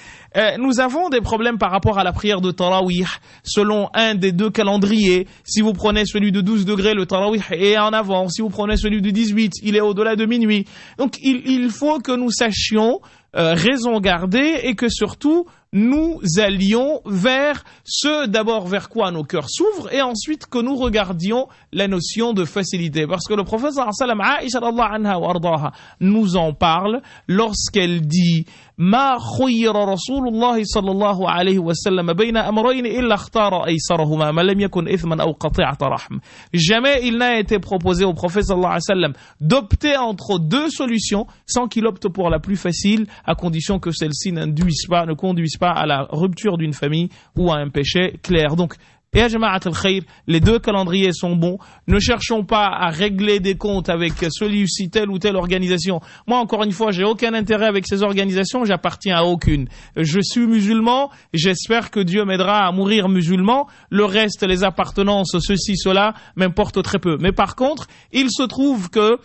nous avons des problèmes par rapport à la prière de Tarawih, selon un des 2 calendriers. Si vous prenez celui de 12 degrés, le Tarawih est en avant. Si vous prenez celui de 18, il est au-delà de minuit. Donc il faut que nous sachions raison gardée et que surtout nous allions vers ce d'abord vers quoi nos cœurs s'ouvrent et ensuite que nous regardions la notion de facilité. Parce que le prophète sallallahu alayhi wa sallam nous en parle lorsqu'elle dit ما خير رسول الله صلى الله عليه وسلم بين أمرين إلا اختار أيسرهما ما لم يكن إثما أو قطيعة رحم. Jamais il n'a été proposé au prophète sallallahu alayhi wa sallam d'opter entre deux solutions sans qu'il opte pour la plus facile à condition que celle-ci ne conduise pas à la rupture d'une famille ou à un péché clair. Donc, ya jama'at al-khayr, les deux calendriers sont bons. Ne cherchons pas à régler des comptes avec celui-ci, telle ou telle organisation. Moi, encore une fois, j'ai aucun intérêt avec ces organisations, j'appartiens à aucune. Je suis musulman, j'espère que Dieu m'aidera à mourir musulman. Le reste, les appartenances, ceci, cela, m'importe très peu. Mais par contre, il se trouve que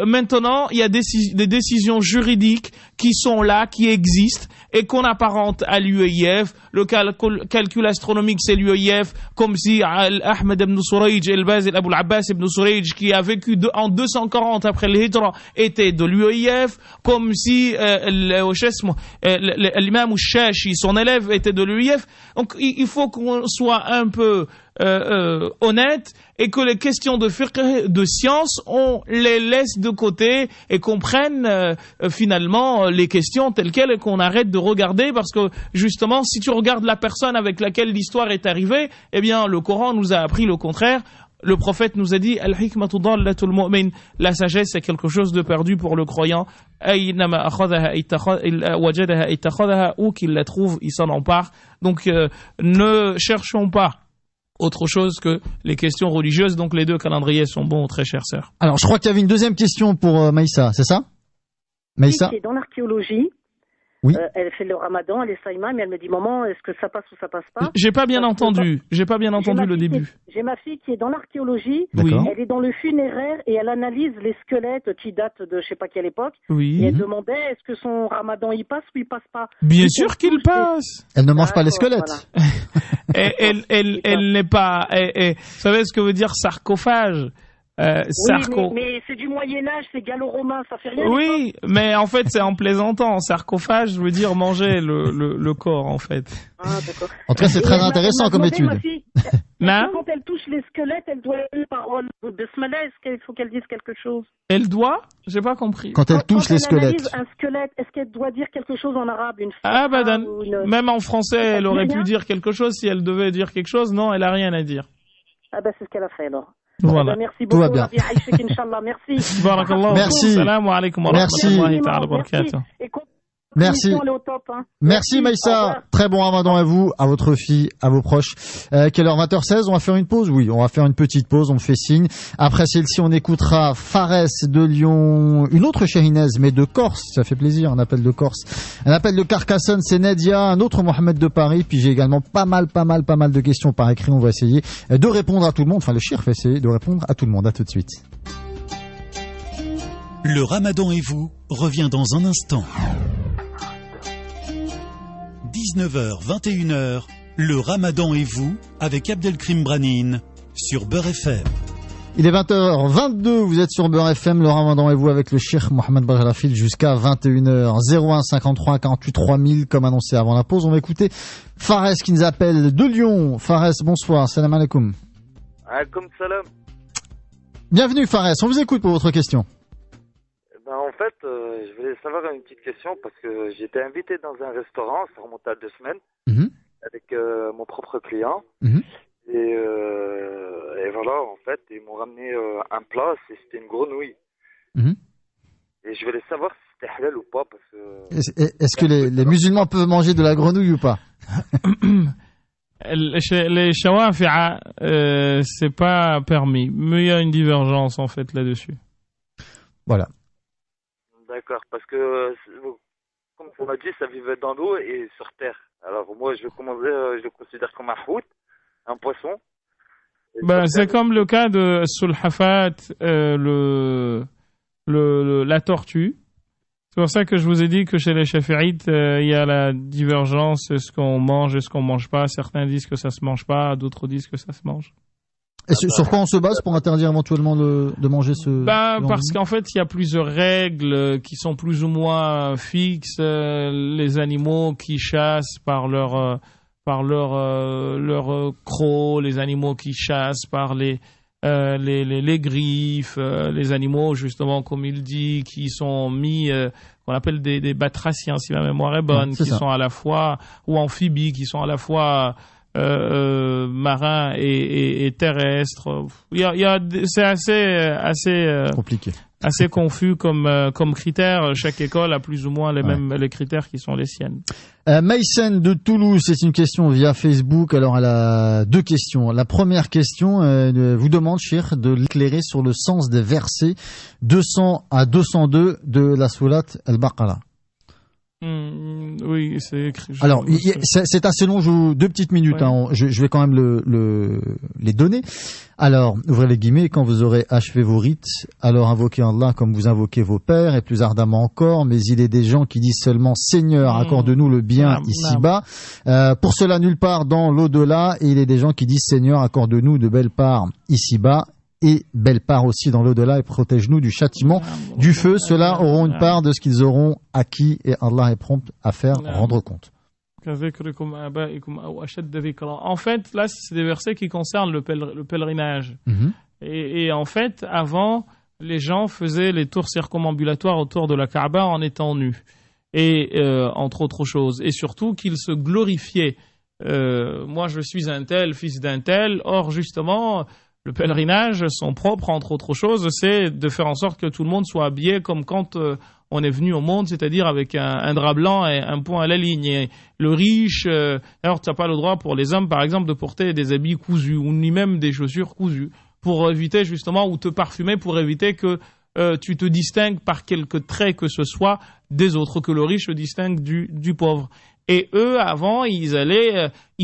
maintenant, il y a des décisions juridiques qui sont là, qui existent et qu'on apparente à l'UEIF. Le calcul astronomique, c'est l'UEIF, comme si Ahmed ibn Surayj, El-Bazil Abul Abbas ibn Surayj, qui a vécu en 240 après le Hijra, était de l'UEIF, comme si l'imam Shashi, son élève, était de l'UEIF. Donc, il faut qu'on soit un peu honnête et que les questions de fiqh, de science, on les laisse de côté et qu'on prenne finalement les questions telles quelles et qu'on arrête de regarder parce que justement si tu regardes la personne avec laquelle l'histoire est arrivée, eh bien le Coran nous a appris le contraire. Le prophète nous a dit al-hikmatu dallatul mu'min, la sagesse c'est quelque chose de perdu pour le croyant. Aynama akhadhaha wajadaha ittakhadhaha, où qu'il la trouve, il s'en empare. Donc ne cherchons pas autre chose que les questions religieuses. Donc les deux calendriers sont bons, très chères sœurs. Alors je crois qu'il y avait une deuxième question pour Maïssa, c'est ça? Maïssa, qui est dans l'archéologie. Oui. Elle fait le ramadan, elle est saïma, mais elle me dit maman, est-ce que ça passe ou ça passe pas? J'ai pas bien entendu le début. J'ai ma fille qui est dans l'archéologie. Oui. Elle est dans le funéraire et elle analyse les squelettes qui datent de je sais pas quelle époque. Oui. Et elle demandait est-ce que son ramadan il passe ou il passe pas? Bien sûr qu'il passe. Elle ne mange pas les squelettes. Voilà. Elle n'est pas. Vous savez ce que veut dire sarcophage? Oui, mais c'est du Moyen-Âge, c'est gallo-romain, ça fait rien. Oui, mais en fait, c'est en plaisantant. Sarcophage veut dire manger le corps, en fait. Ah, d'accord. En tout cas, c'est très intéressant comme étude. Quand elle touche les squelettes, elle doit dire parole de Bismillah, est-ce qu'il faut qu'elle dise quelque chose? Elle doit? J'ai pas compris. Quand elle touche les squelettes. Un squelette, est-ce qu'elle doit dire quelque chose en arabe? Même en français, elle aurait pu dire quelque chose si elle devait dire quelque chose. Non, elle a rien à dire. Ah ben, c'est ce qu'elle a fait, alors. Voilà. Merci beaucoup. Tout va bien. Merci. Barakallahu. Merci. Salam alaikum wa rahmatullahi ta'ala wa barakatuh. Merci. Merci Maïssa. Très bon ramadan à vous, à votre fille, à vos proches. Quelle heure? 20h16. On va faire une pause? Oui, on va faire une petite pause. On me fait signe. Après celle-ci, on écoutera Fares de Lyon, une autre chérinaise, mais de Corse. Ça fait plaisir, un appel de Corse. Un appel de Carcassonne, c'est Nadia. Un autre Mohamed de Paris. Puis j'ai également pas mal de questions par écrit. On va essayer de répondre à tout le monde. Enfin, le Cheikh va essayer de répondre à tout le monde. À tout de suite. Le Ramadan et vous revient dans un instant. 19h, 21h, le Ramadan et vous, avec Abdelkrim Branine, sur Beurre FM. Il est 20h22, vous êtes sur Beurre FM, le Ramadan et vous avec le Cheikh Mohamed Bagrafil jusqu'à 21h. 01 53 48 3000, comme annoncé avant la pause. On va écouter Fares qui nous appelle de Lyon. Fares, bonsoir, salam alaikum. Alaikum salam. Bienvenue Fares, on vous écoute pour votre question. En fait, je voulais savoir une petite question parce que j'étais invité dans un restaurant, ça remonte à 2 semaines, avec mon propre client. Et voilà, en fait, ils m'ont ramené un plat, c'était une grenouille. Et je voulais savoir si c'était halal ou pas parce que... Est-ce que les musulmans peuvent manger de la grenouille ou pas? Les shawafi'a, c'est pas permis, mais il y a une divergence en fait là-dessus. Voilà. D'accord, parce que, comme on m'a dit, ça vivait dans l'eau et sur terre. Alors moi, je le considère comme un hout, un poisson. C'est comme le cas de Sulhafat, la tortue. C'est pour ça que je vous ai dit que chez les Shafi'ites, il y a la divergence, est-ce qu'on mange, est-ce qu'on mange pas. Certains disent que ça se mange pas, d'autres disent que ça se mange. Et sur quoi on se base pour interdire éventuellement de manger ce... Parce qu'en fait, il y a plusieurs règles qui sont plus ou moins fixes. Les animaux qui chassent par leur croc, les animaux qui chassent par les griffes, les animaux, justement, comme il dit, qui sont mis, qu'on appelle des batraciens, si ma mémoire est bonne, qui sont à la fois, ou amphibies, qui sont à la fois marins et terrestres. C'est assez compliqué, assez confus comme critères. Chaque école a plus ou moins les critères qui sont les siennes. Maïsen de Toulouse, c'est une question via Facebook. Alors elle a deux questions. La première question vous demande, Cheikh, de l'éclairer sur le sens des versets 200 à 202 de la sourate Al-Baqarah. Oui, c'est écrit. Alors, c'est assez long, deux petites minutes, ouais. Je vais quand même les donner. Alors, ouvrez les guillemets, quand vous aurez achevé vos rites, alors invoquez Allah comme vous invoquez vos pères, et plus ardemment encore, mais il est des gens qui disent seulement Seigneur, accorde-nous le bien ici-bas. Pour cela, nulle part dans l'au-delà, et il est des gens qui disent Seigneur, accorde-nous de belles parts ici-bas, et belle part aussi dans l'au-delà, et protège-nous du châtiment du feu. Ceux-là auront une part de ce qu'ils auront acquis, et Allah est prompt à faire rendre compte. En fait, là, c'est des versets qui concernent le pèlerinage. Et en fait, avant, les gens faisaient les tours circumambulatoires autour de la Kaaba en étant nus, et entre autres choses, et surtout qu'ils se glorifiaient. Moi, je suis un tel, fils d'un tel. Or, justement, le pèlerinage, son propre, entre autres choses, c'est de faire en sorte que tout le monde soit habillé comme quand on est venu au monde, c'est-à-dire avec un drap blanc et un point à la ligne. Et le riche, alors tu n'as pas le droit pour les hommes, par exemple, de porter des habits cousus ou ni même des chaussures cousues pour éviter justement, ou te parfumer pour éviter que tu te distingues par quelque trait que ce soit des autres, que le riche se distingue du pauvre. Et eux, avant, ils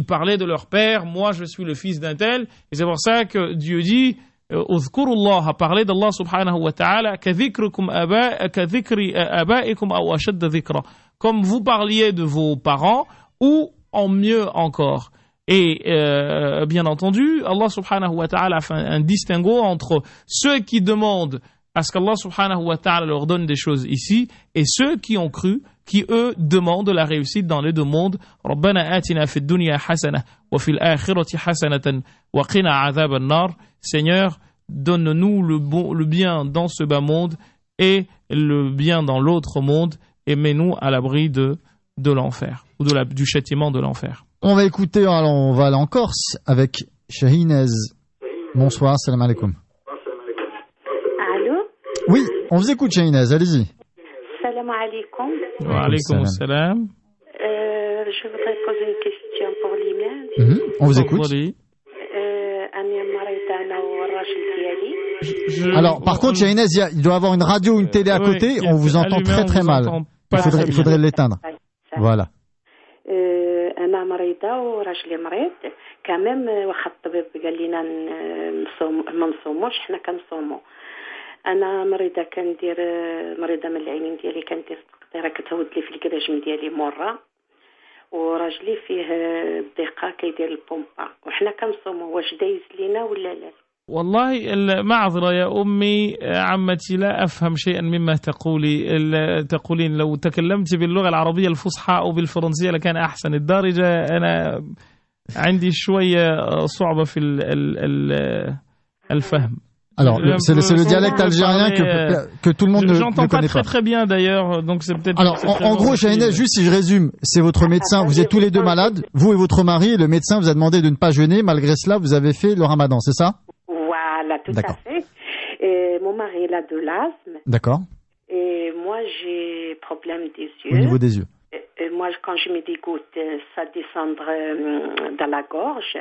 parlaient de leur père. Moi, je suis le fils d'un tel. Et c'est pour ça que Dieu dit, Uzkurullah, a parlé d'Allah subhanahu wa ta'ala, comme vous parliez de vos parents, ou en mieux encore. Et bien entendu, Allah subhanahu wa ta'ala a fait un distinguo entre ceux qui demandent à ce qu'Allah subhanahu wa ta'ala leur donne des choses ici, et ceux qui ont cru, qui eux demandent la réussite dans les deux mondes. Rabbana atina fid dunya hasana wa fil akhirati hasanatan wa qina adhaban nar. Seigneur, donne-nous le bien dans ce bas monde et le bien dans l'autre monde, et mets-nous à l'abri de l'enfer, ou du châtiment de l'enfer. On va écouter, alors on va aller en Corse avec Shahinez. Bonsoir, salam alaikum. Allô? Oui, on vous écoute, Shahinez, allez-y. Salam alaikum. Wa alaikum salam. Je voudrais poser une question pour l'imam. On vous écoute. Alors, par contre, Shahinez, il doit y avoir une radio ou une télé à côté, on vous entend très très mal. Il faudrait l'éteindre. Voilà. أنا مريضة وراجلي مريض كمان واخا الطبيب قال لنا ما نصوموش حنا كنصومو. أنا مريضة كندير مريضة من العينين ديالي كندير تقطيرة كتهود لي في الكراجم ديالي مرة وراجلي فيه الضيقة كيدير البومبا وحنا كنصومو واش دايز لينا ولا لا؟ والله معذرة يا أمي عمتي لا أفهم شيئا مما تقولين. لو تكلمت باللغة العربية الفصحى أو بالفرنسية لكان أحسن. الدارجة أنا عندي شوية صعوبة في الفهم. Alors, c'est le dialecte algérien que tout le monde ne connaît pas. J'entends pas très bien d'ailleurs, donc c'est peut-être... Alors, en gros, Shahinez, juste si je résume, c'est votre médecin, vous êtes tous les deux malades, vous et votre mari, et le médecin vous a demandé de ne pas jeûner, malgré cela, vous avez fait le ramadan, c'est ça? Voilà, tout à fait. Mon mari, il a de l'asthme. D'accord. Et moi, j'ai problème des yeux. Au niveau des yeux. Et moi, quand je me dégoûte, ça descend dans la gorge.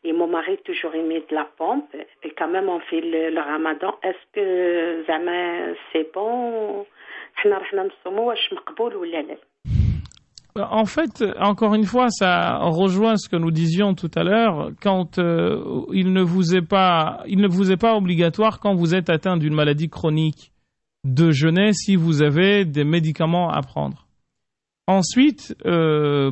Et mon mari, toujours, il met de la pompe. Et quand même, on fait le ramadan. Est-ce que c'est bon? En fait, encore une fois, ça rejoint ce que nous disions tout à l'heure. Quand il ne vous est pas obligatoire, quand vous êtes atteint d'une maladie chronique, de jeûner si vous avez des médicaments à prendre. Ensuite,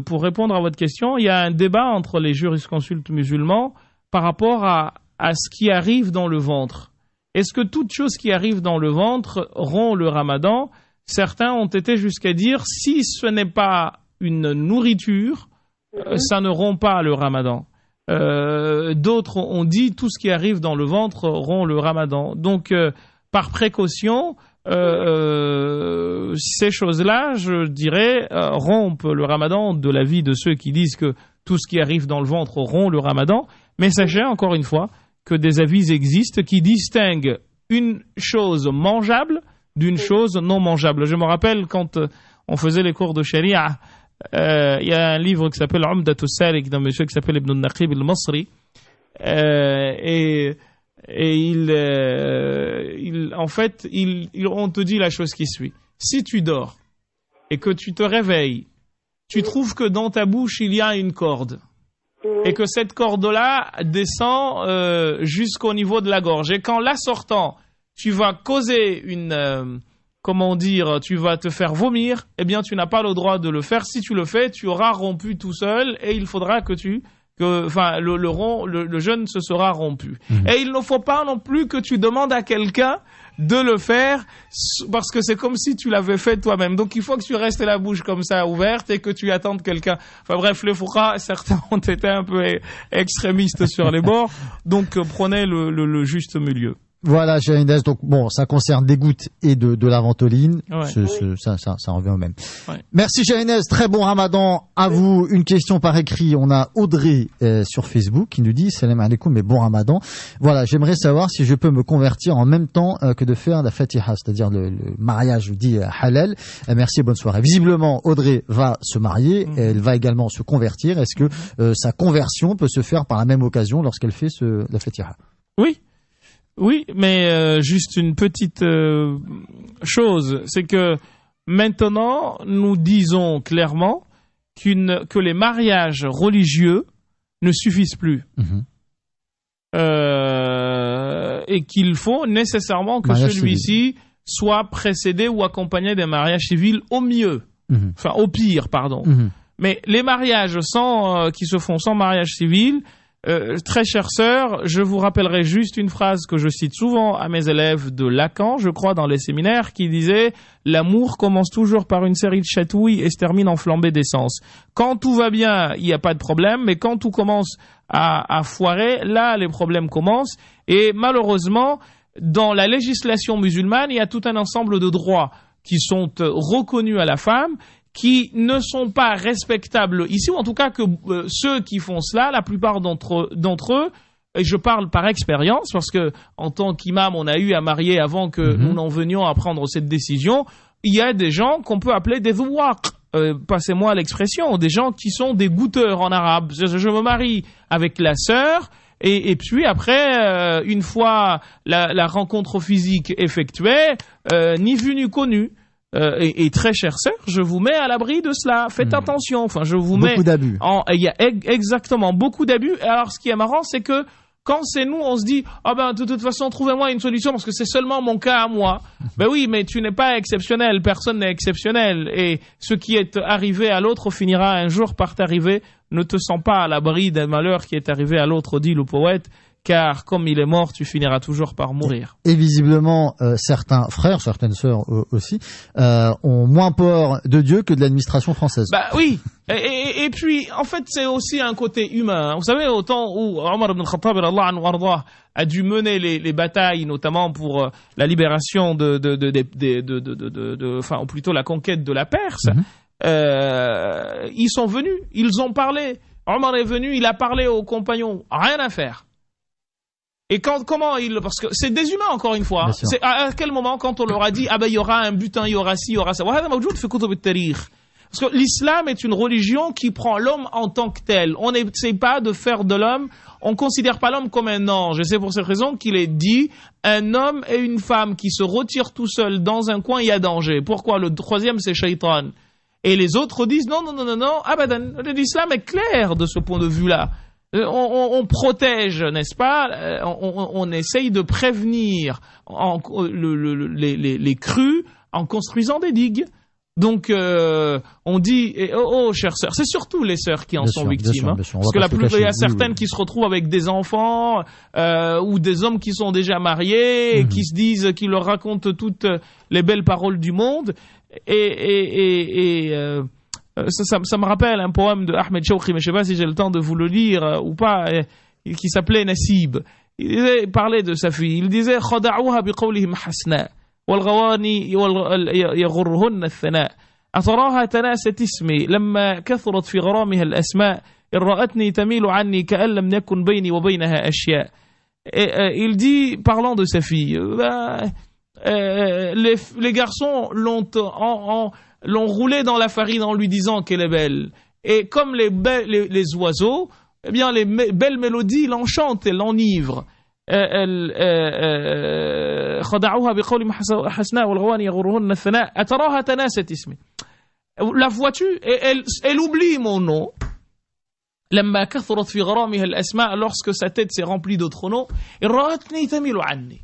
pour répondre à votre question, il y a un débat entre les jurisconsultes musulmans par rapport à à ce qui arrive dans le ventre. Est-ce que toute chose qui arrive dans le ventre rompt le ramadan? Certains ont été jusqu'à dire, si ce n'est pas une nourriture, ça ne rompt pas le ramadan. D'autres ont dit, tout ce qui arrive dans le ventre rompt le ramadan. Donc, par précaution, ces choses-là, je dirais, rompent le ramadan de l'avis de ceux qui disent que tout ce qui arrive dans le ventre rompt le ramadan. Mais sachez, encore une fois, que des avis existent qui distinguent une chose mangeable d'une chose non mangeable. Je me rappelle quand on faisait les cours de Sharia, il y a un livre qui s'appelle Umdat al-Salik d'un monsieur qui s'appelle Ibn al-Naqib al-Masri, et on te dit la chose qui suit. Si tu dors et que tu te réveilles, tu trouves que dans ta bouche il y a une corde et que cette corde-là descend jusqu'au niveau de la gorge, et qu'en la sortant tu vas causer tu vas te faire vomir, eh bien tu n'as pas le droit de le faire. Si tu le fais, tu auras rompu tout seul, et il faudra que le jeûne se sera rompu. Et il ne faut pas non plus que tu demandes à quelqu'un de le faire, parce que c'est comme si tu l'avais fait toi-même. Donc il faut que tu restes la bouche comme ça ouverte et que tu attendes quelqu'un. Enfin bref, les fouqas, certains ont été un peu extrémistes sur les bords, donc prenez le juste milieu. Voilà, chère Inès, donc bon, ça concerne des gouttes et de la ventoline, ouais. Ça revient au même. Ouais. Merci chère Inès, très bon ramadan à vous. Une question par écrit, on a Audrey sur Facebook qui nous dit salam alaikum mais bon ramadan. Voilà, j'aimerais savoir si je peux me convertir en même temps que de faire la fatiha, c'est-à-dire le mariage dit halal. Merci et bonne soirée. Visiblement, Audrey va se marier, elle va également se convertir. Est-ce que sa conversion peut se faire par la même occasion lorsqu'elle fait la fatiha? Oui, mais juste une petite chose, c'est que maintenant, nous disons clairement que les mariages religieux ne suffisent plus. Et qu'il faut nécessairement que celui-ci soit précédé ou accompagné d'un mariage civil au mieux. Enfin, au pire, pardon. Mais les mariages qui se font sans mariage civil, très chère sœur, je vous rappellerai juste une phrase que je cite souvent à mes élèves de Lacan, je crois, dans les séminaires, qui disait « L'amour commence toujours par une série de chatouilles et se termine en flambée d'essence. Quand tout va bien, il n'y a pas de problème, mais quand tout commence à foirer, là, les problèmes commencent. » Et malheureusement, dans la législation musulmane, il y a tout un ensemble de droits qui sont reconnus à la femme, qui ne sont pas respectables ici, ou en tout cas que ceux qui font cela, la plupart d'entre eux, et je parle par expérience, parce que en tant qu'imam, on a eu à marier avant que nous n'en venions à prendre cette décision, il y a des gens qu'on peut appeler des dhouaq, passez-moi l'expression, des gens qui sont des goûteurs en arabe. Je me marie avec la sœur, et puis après, une fois la rencontre physique effectuée, ni vu ni connu. Et très chère sœur, je vous mets à l'abri de cela. Faites attention. Enfin, je vous mets. Beaucoup d'abus. Il y a exactement beaucoup d'abus. Alors, ce qui est marrant, c'est que quand c'est nous, on se dit, de toute façon, trouvez-moi une solution parce que c'est seulement mon cas à moi. Ben oui, mais tu n'es pas exceptionnel. Personne n'est exceptionnel. Et ce qui est arrivé à l'autre finira un jour par t'arriver. Ne te sens pas à l'abri d'un malheur qui est arrivé à l'autre, dit le poète. Car comme il est mort, tu finiras toujours par mourir. Et visiblement, certains frères, certaines sœurs aussi, ont moins peur de Dieu que de l'administration française. Bah oui. Et puis, en fait, c'est aussi un côté humain. Vous savez, au temps où Omar ibn Khattab a dû mener les batailles, notamment pour la libération ou plutôt la conquête de la Perse, ils sont venus, ils ont parlé. Omar est venu, il a parlé aux compagnons, rien à faire. Et parce que c'est des humains encore une fois. C'est à quel moment quand on leur a dit il y aura un butin, il y aura ci, il y aura ça. Parce que l'islam est une religion qui prend l'homme en tant que tel. On n'essaie pas de faire de l'homme, on considère pas l'homme comme un ange. Et c'est pour cette raison qu'il est dit un homme et une femme qui se retirent tout seuls dans un coin, il y a danger. Pourquoi? Le troisième c'est Shaitan. Et les autres disent non, abadan. L'islam est clair de ce point de vue-là. On protège, n'est-ce pas? On essaye de prévenir les crues en construisant des digues. Donc, on dit, chères sœurs, c'est surtout les sœurs qui en sont victimes. Bien sûr. Parce que il y a certaines qui se retrouvent avec des enfants, ou des hommes qui sont déjà mariés, et qui se disent, qui leur racontent toutes les belles paroles du monde. Ça me rappelle un poème de Ahmed Shawqi, mais je ne sais pas si j'ai le temps de vous le lire ou pas, qui s'appelait Nasib. Il parlait de sa fille. Il disait, خدعوها بقولهم حسناء والغواني يغرهن الثناء أتراها تناست اسمي لما كثرت في غرامها الأسماء إن رأتني تميل عني كأن لم يكن بيني وبينها أشياء. Il dit, parlant de sa fille, les garçons l'ont roulée dans la farine en lui disant qu'elle est belle. Et comme les oiseaux, eh bien les belles mélodies l'enchantent et l'enivrent. خدعوها بقول حسناء والغواني يغرهن الثناء أتراها تناست اسمي. La vois-tu? Elle oublie mon nom. لما كثرت في غرامها الأسماء, lorsque sa tête s'est remplie d'autres noms. إن رأتني تميل عني.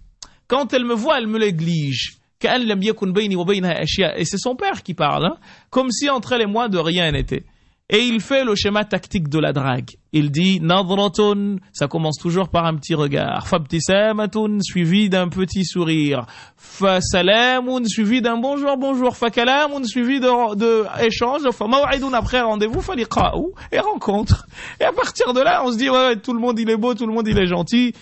Quand elle me voit, elle me néglige. كأن لم يكن بيني وبينها أشياء. Et c'est son père qui parle, hein? Comme si entre elle et moi de rien n'était. Et il fait le schéma tactique de la drague. Il dit nadratun, ça commence toujours par un petit regard. Fabtisamatun, suivi d'un petit sourire. Fasalamun, suivi d'un bonjour, bonjour. Fakalamun, suivi de échange. Famaw'idun, après rendez-vous, faliqa'u, et rencontre. Et à partir de là, on se dit, ouais, tout le monde il est beau, tout le monde il est gentil.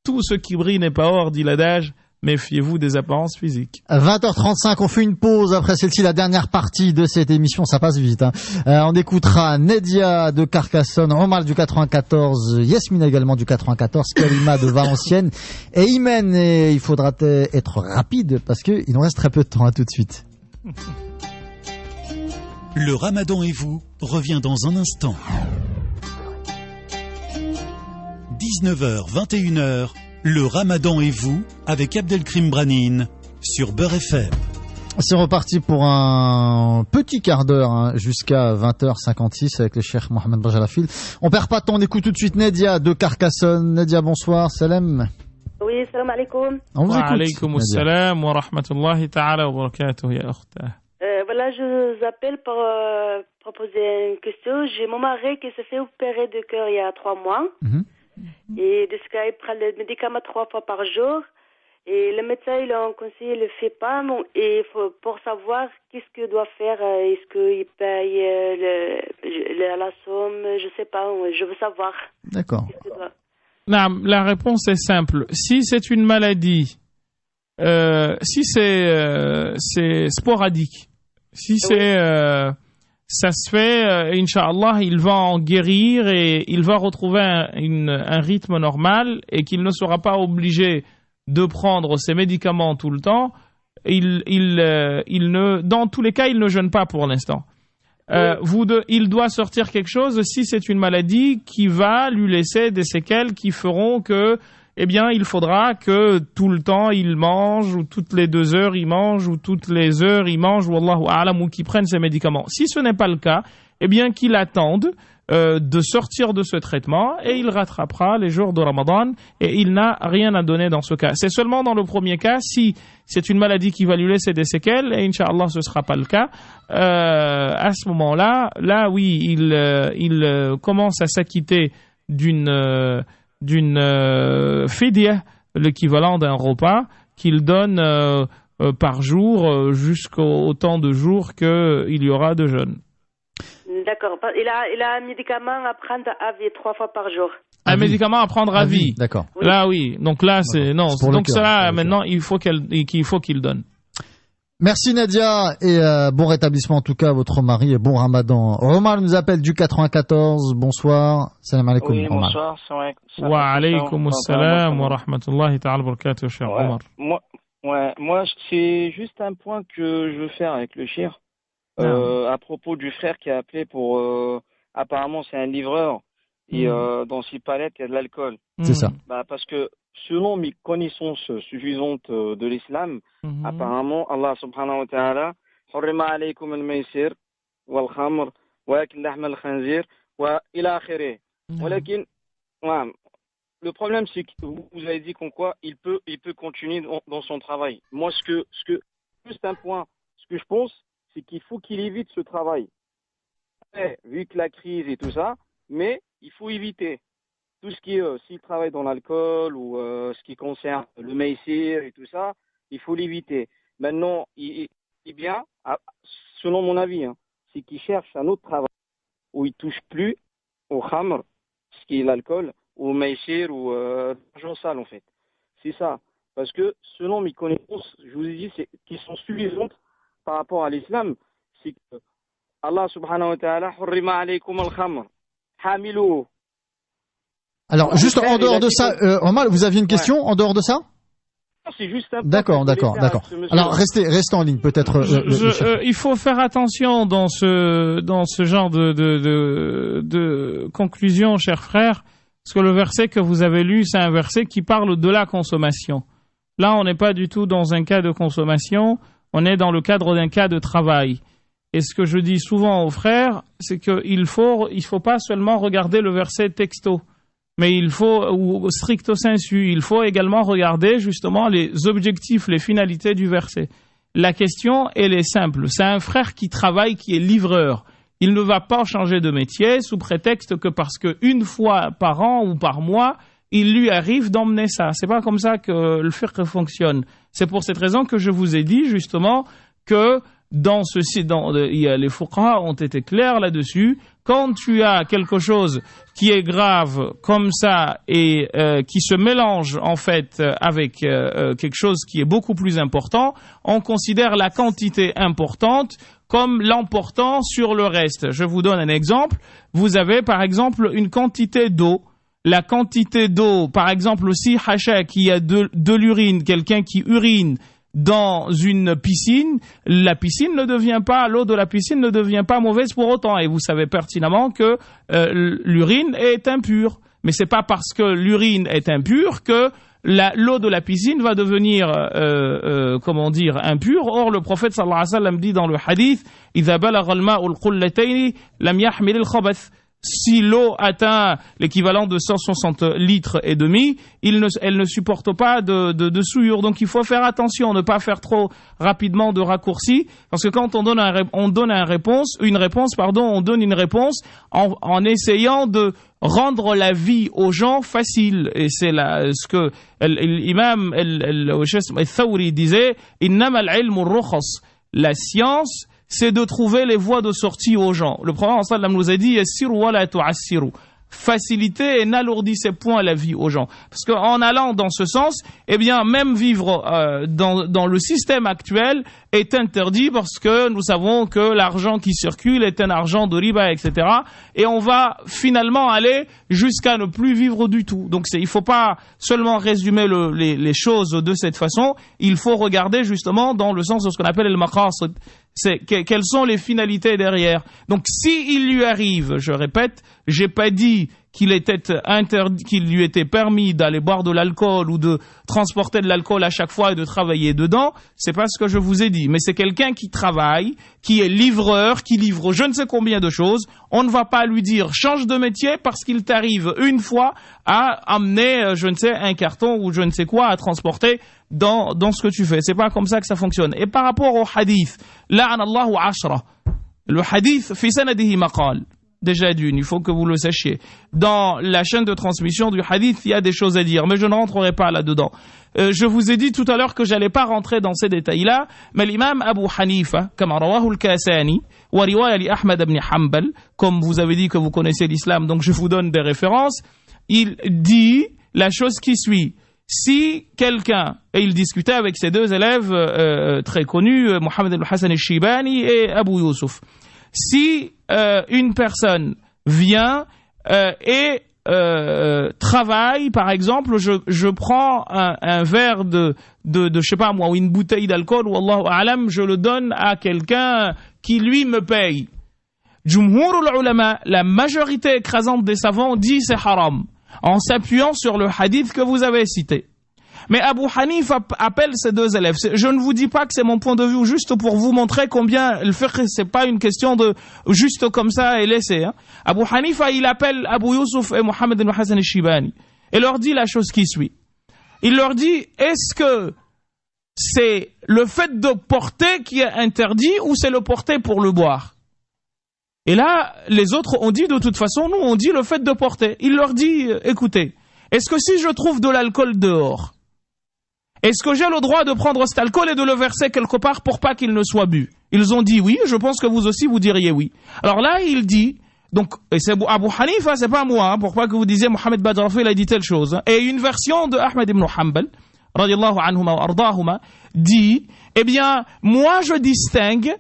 Tout ce qui brille n'est pas or, dit l'adage. Méfiez-vous des apparences physiques. 20h35, on fait une pause. Après celle-ci, la dernière partie de cette émission, ça passe vite. On écoutera Nedia de Carcassonne, Omar du 94, Yasmina également du 94, Kalima de Valenciennes et Imen. Et il faudra être rapide parce qu'il nous reste très peu de temps. À tout de suite. Le Ramadan et vous revient dans un instant. 19h, 21h. Le Ramadan et vous, avec Abdelkrim Branine, sur Beurre FM. C'est reparti pour un petit quart d'heure, jusqu'à 20h56 avec le cheikh Mohamed Bajalafil. On perd pas de temps, on écoute tout de suite Nedia de Carcassonne. Nedia, bonsoir, salam. Oui, salam alaikum. On vous écoute. Wa alaykoum assalam wa rahmatullahi ta'ala wa barakatuh, ya akhta. Voilà, je vous appelle pour proposer une question. J'ai mon mari qui s'est fait opérer de cœur il y a 3 mois. Et de ce cas, il prend le médicament 3 fois par jour. Et le médecin, il a conseillé, il ne le fait pas. Et pour savoir qu'est-ce qu'il doit faire, est-ce qu'il paye la somme, je ne sais pas, je veux savoir. D'accord. La réponse est simple. Si c'est une maladie, si c'est sporadique, si c'est... ça se fait, Inch'Allah, il va en guérir et il va retrouver un rythme normal et qu'il ne sera pas obligé de prendre ses médicaments tout le temps. Dans tous les cas, il ne jeûne pas pour l'instant. Il doit sortir quelque chose si c'est une maladie qui va lui laisser des séquelles qui feront que, eh bien, il faudra que tout le temps il mange, ou toutes les 2 heures il mange, ou toutes les heures il mange, ou Allahu a'lam, ou qu'il prenne ses médicaments. Si ce n'est pas le cas, eh bien, qu'il attende de sortir de ce traitement et il rattrapera les jours de Ramadan et il n'a rien à donner dans ce cas. C'est seulement dans le premier cas, si c'est une maladie qui va lui laisser des séquelles, et Inch'Allah ce ne sera pas le cas, à ce moment-là, oui, il commence à s'acquitter d'une fidya, l'équivalent d'un repas qu'il donne par jour jusqu'au temps de jours qu'il y aura de jeûne. D'accord. Il a un médicament à prendre à vie 3 fois par jour. Un médicament à prendre à vie. D'accord. Oui. Là, oui. Donc là, c'est non. C'est donc ça, maintenant, il faut qu'il donne. Merci Nadia et bon rétablissement en tout cas à votre mari et bon Ramadan. Omar nous appelle du 94. Bonsoir. Salam alaikum. Oui, Omar. bonsoir. Wa alaykoum assalam wa rahmatullahi ta'ala wa barakatuh, cher Omar. Moi, c'est juste un point que je veux faire avec le shir. À propos du frère qui a appelé pour... apparemment, c'est un livreur. Et dans ses palettes, il y a de l'alcool. C'est ça. Parce que selon mes connaissances suffisantes de l'islam, apparemment, Allah subhanahu wa ta'ala, حرم عليكم الميسر والخمر وأكل لحم الخنزير وإلى آخره. ولكن le problème, c'est que vous avez dit qu'en quoi il peut continuer dans son travail. Moi, juste un point, ce que je pense, c'est qu'il faut qu'il évite ce travail. Après, vu que la crise et tout ça, mais il faut éviter tout ce qui est, s'il travaille dans l'alcool ou ce qui concerne le maïsir et tout ça, il faut l'éviter. Maintenant, bien, selon mon avis, hein, c'est qu'il cherche un autre travail où il touche plus au khamr, ce qui est l'alcool, ou au maïsir ou l'argent sale en fait. C'est ça. Parce que selon mes connaissances, je vous ai dit, qui sont suffisantes par rapport à l'islam, c'est que Allah subhanahu wa ta'ala hurrima alaykum al-khamr hamiluhu. Alors, juste en dehors de ça, Omar, vous aviez une question en dehors de ça? C'est juste un d'accord. Alors, restez en ligne, peut-être. Il faut faire attention dans ce genre de conclusion, cher frère, parce que le verset que vous avez lu, c'est un verset qui parle de la consommation. Là, on n'est pas du tout dans un cas de consommation, on est dans le cadre d'un cas de travail. Et ce que je dis souvent aux frères, c'est qu'il faut pas seulement regarder le verset texto, mais il faut, ou stricto sensu, il faut également regarder justement les objectifs, les finalités du verset. La question, elle est simple. C'est un frère qui travaille, qui est livreur. Il ne va pas changer de métier sous prétexte que parce qu'une fois par an ou par mois, il lui arrive d'emmener ça. C'est pas comme ça que le fiqh fonctionne. C'est pour cette raison que je vous ai dit justement que les fuqaha ont été clairs là-dessus. Quand tu as quelque chose qui est grave comme ça et qui se mélange en fait avec quelque chose qui est beaucoup plus important, on considère la quantité importante comme l'emportant sur le reste. Je vous donne un exemple. Vous avez par exemple une quantité d'eau. La quantité d'eau, par exemple aussi hacha, qui a de l'urine, quelqu'un qui urine dans une piscine, l'eau de la piscine ne devient pas mauvaise pour autant. Et vous savez pertinemment que l'urine est impure. Mais c'est pas parce que l'urine est impure que l'eau de la piscine va devenir, impure. Or, le prophète sallallahu alayhi wa sallam dit dans le hadith, إِذَا بَلَغَ الْمَاءُ الْقُلَّتَيْنِ لَمْ يَحْمِلِ الْخَبَثِ. Si l'eau atteint l'équivalent de 160 litres et demi, elle ne supporte pas de souillure. Donc il faut faire attention, ne pas faire trop rapidement de raccourcis, parce que quand on donne une réponse en essayant de rendre la vie aux gens facile. Et c'est là ce que l'imam al-Thawri disait, innama al-ilmu ar-rukhas. La science, c'est de trouver les voies de sortie aux gens. Le prophète sallallahu alayhi wa sallam nous a dit yassiru wa la tu'assiru. Facilitez et n'alourdissez point la vie aux gens. Parce qu'en allant dans ce sens, eh bien, même vivre dans le système actuel est interdit parce que nous savons que l'argent qui circule est un argent de riba, etc. Et on va finalement aller jusqu'à ne plus vivre du tout. Donc il faut pas seulement résumer les choses de cette façon, il faut regarder justement dans le sens de ce qu'on appelle le maqasid. Quelles sont les finalités derrière. Donc s'il lui arrive, je répète, j'ai pas dit qu'il lui était permis d'aller boire de l'alcool ou de transporter de l'alcool à chaque fois et de travailler dedans, c'est pas ce que je vous ai dit. Mais c'est quelqu'un qui travaille, qui est livreur, qui livre je ne sais combien de choses. On ne va pas lui dire change de métier parce qu'il t'arrive une fois à amener, je ne sais, un carton ou je ne sais quoi à transporter dans ce que tu fais. C'est pas comme ça que ça fonctionne. Et par rapport au hadith, la'anallahu ashra. Le hadith, fi sanadihi maqal. Déjà d'une, il faut que vous le sachiez. Dans la chaîne de transmission du hadith, il y a des choses à dire, mais je ne rentrerai pas là-dedans. Je vous ai dit tout à l'heure que j'allais pas rentrer dans ces détails-là, mais l'imam Abu Hanifa, comme rawahu al-Kasani, wa riwaya li Ahmad ibn Hanbal, comme vous avez dit que vous connaissez l'islam, donc je vous donne des références, il dit la chose qui suit. Si quelqu'un, et il discutait avec ses deux élèves très connus, Mohammed al-Hassan al-Shibani et Abu Yusuf, si une personne vient et travaille, par exemple, je prends un verre de je sais pas moi, ou une bouteille d'alcool, ou Allahu a'lam, je le donne à quelqu'un qui lui me paye. Jumhurul ulama, la majorité écrasante des savants dit c'est haram, en s'appuyant sur le hadith que vous avez cité. Mais Abu Hanifa appelle ses deux élèves. Je ne vous dis pas que c'est mon point de vue, juste pour vous montrer combien le fiqh, c'est pas une question de juste comme ça et laisser. Hein. Abu Hanifa, il appelle Abu Yusuf et Mohammed ibn Hassan al-Shibani et leur dit la chose qui suit. Il leur dit, est-ce que c'est le fait de porter qui est interdit ou c'est le porter pour le boire? Et là, les autres ont dit de toute façon, nous on dit le fait de porter. Il leur dit, écoutez, est-ce que si je trouve de l'alcool dehors, est-ce que j'ai le droit de prendre cet alcool et de le verser quelque part pour pas qu'il ne soit bu? Ils ont dit oui, je pense que vous aussi vous diriez oui. Alors là, il dit, donc, et c'est Abu Hanifa, c'est pas moi, pour pas que vous disiez Mohamed Badrafi, il a dit telle chose. Et une version de Ahmed ibn Hanbal, radiallahu anhuma wa ardahuma, dit, eh bien, moi je distingue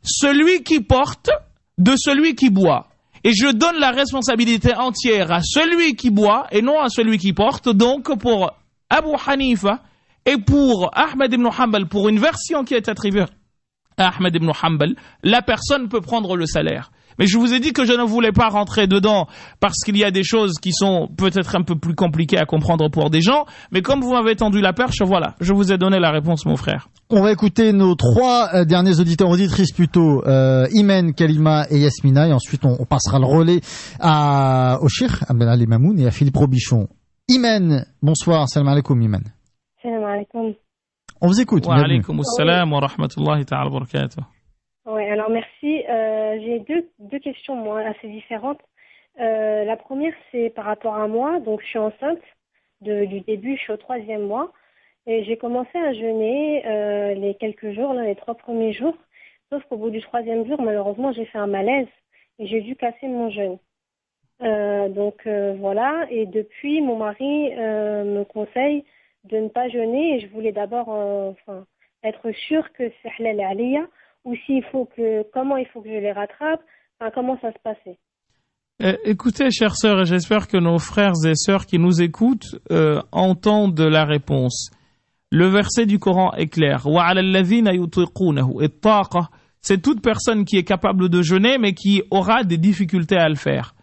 celui qui porte de celui qui boit. Et je donne la responsabilité entière à celui qui boit et non à celui qui porte. Donc, pour Abu Hanifa et pour Ahmed ibn Hanbal, pour une version qui est attribuée à Ahmed ibn Hanbal, la personne peut prendre le salaire. Mais je vous ai dit que je ne voulais pas rentrer dedans parce qu'il y a des choses qui sont peut-être un peu plus compliquées à comprendre pour des gens. Mais comme vous m'avez tendu la perche, voilà, je vous ai donné la réponse, mon frère. On va écouter nos trois derniers auditeurs, auditrices plutôt, Imen, Kalima et Yasmina. Et ensuite, on passera le relais au Cheikh Abdelali Mamoun et à Philippe Robichon. Imen, bonsoir. Salam alaikum, Imen. Salam alaikum. On vous écoute. Wa alaikum assalam wa rahmatullahi ta'ala wa barakatuh. Oui, alors merci. J'ai deux questions, moi, assez différentes. La première, c'est par rapport à moi. Donc, je suis enceinte du début, je suis au 3e mois. Et j'ai commencé à jeûner les quelques jours, là, les 3 premiers jours. Sauf qu'au bout du 3e jour, malheureusement, j'ai fait un malaise et j'ai dû casser mon jeûne. Voilà. Et depuis, mon mari me conseille de ne pas jeûner. Et je voulais d'abord être sûre que c'est halal alayya. Ou comment il faut que je les rattrape, comment ça se passait. Écoutez, chères sœurs, et j'espère que nos frères et sœurs qui nous écoutent entendent la réponse. Le verset du Coran est clair. C'est toute personne qui est capable de jeûner, mais qui aura des difficultés à le faire.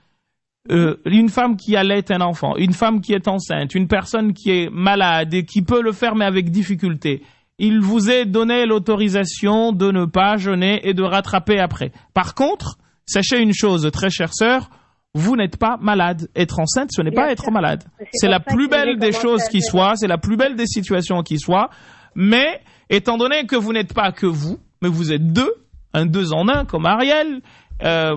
Une femme qui allait un enfant, une femme qui est enceinte, une personne qui est malade et qui peut le faire, mais avec difficulté. Il vous est donné l'autorisation de ne pas jeûner et de rattraper après. Par contre, sachez une chose, très chère sœur, vous n'êtes pas malade. Être enceinte, ce n'est pas être malade. C'est la plus belle des choses qui soit, c'est la plus belle des situations qui soit. Mais, étant donné que vous n'êtes pas que vous, mais vous êtes deux en un, comme Ariel,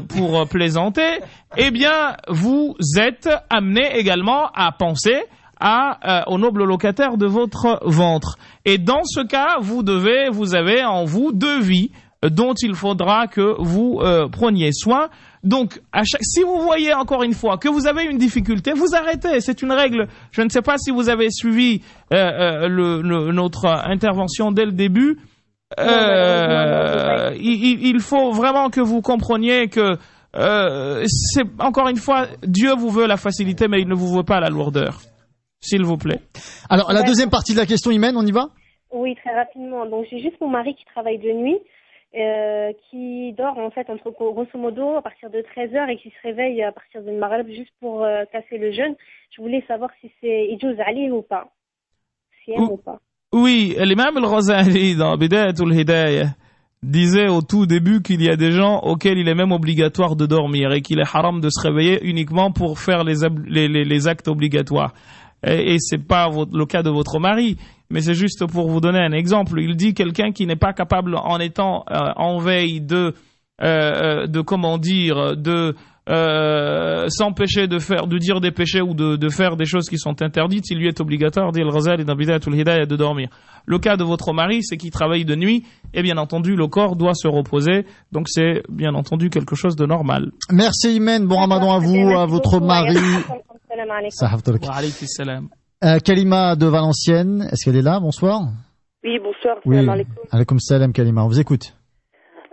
pour plaisanter, eh bien, vous êtes amené également à penser au noble locataire de votre ventre. Et dans ce cas, vous avez en vous 2 vies dont il faudra que vous preniez soin. Donc, si vous voyez encore une fois que vous avez une difficulté, vous arrêtez. C'est une règle. Je ne sais pas si vous avez suivi notre intervention dès le début. Il faut vraiment que vous compreniez que c'est encore une fois, Dieu vous veut la facilité, mais il ne vous veut pas la lourdeur. S'il vous plaît. Alors, la deuxième partie de la question, Imen, on y va? Oui, très rapidement. Donc, j'ai juste mon mari qui travaille de nuit, qui dort en fait grosso modo à partir de 13h et qui se réveille à partir de Maghreb juste pour casser le jeûne. Je voulais savoir si c'est Ijouz Ali ou pas. Si elle ou pas. Oui, l'imam al-Ghazali dans Bidayatul Hidayah disait au tout début qu'il y a des gens auxquels il est même obligatoire de dormir et qu'il est haram de se réveiller uniquement pour faire les actes obligatoires. Et c'est pas le cas de votre mari, mais c'est juste pour vous donner un exemple. Il dit quelqu'un qui n'est pas capable, en étant en veille de s'empêcher de dire des péchés ou de faire des choses qui sont interdites, il lui est obligatoire, dit Al-Ghazali dans Bidayatul Hidayah, de dormir. Le cas de votre mari, c'est qu'il travaille de nuit, et bien entendu, le corps doit se reposer, donc c'est bien entendu quelque chose de normal. Merci Imen, bon ramadan à vous, à votre mari. Kalima de Valenciennes, est-ce qu'elle est là? Bonsoir. Oui, bonsoir. Oui. Salam alaikum. Alaikum salam Kalima, on vous écoute.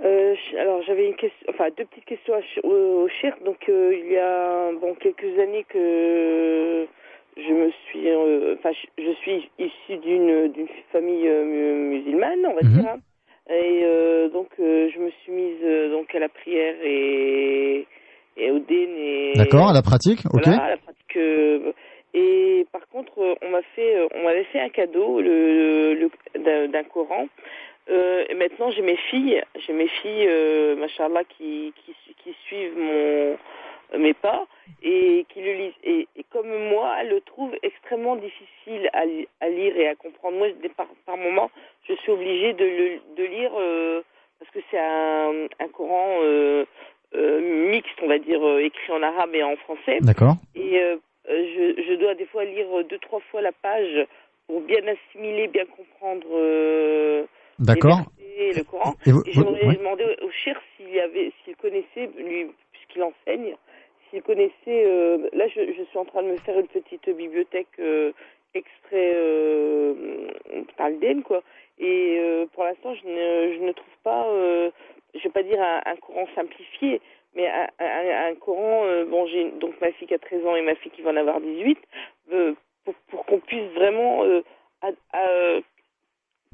Alors j'avais une question, deux petites questions au Cheikh. Donc il y a quelques années que je suis issue d'une famille musulmane, on va dire. Hein. Et donc je me suis mise à la prière et au dîn. D'accord, à la pratique, ok. Voilà, à la pratique. Et par contre, on m'avait fait un cadeau d'un Coran. Et maintenant, j'ai mes filles, machallah, qui suivent mes pas et qui le lisent. Et comme moi, elles le trouvent extrêmement difficile à lire et à comprendre. Moi, par moment, je suis obligée de lire parce que c'est un Coran mixte, on va dire, écrit en arabe et en français. D'accord. Et je dois des fois lire 2-3 fois la page pour bien assimiler, bien comprendre D'accord. le Coran. Et j'aimerais demander au cheikh s'il connaissait, lui, puisqu'il enseigne, s'il connaissait... là, je suis en train de me faire une petite bibliothèque extrait par l'Den, quoi. Et pour l'instant, je ne trouve pas, je vais pas dire un Coran simplifié, mais un Coran, bon, j'ai donc ma fille qui a 13 ans et ma fille qui va en avoir 18, pour qu'on puisse vraiment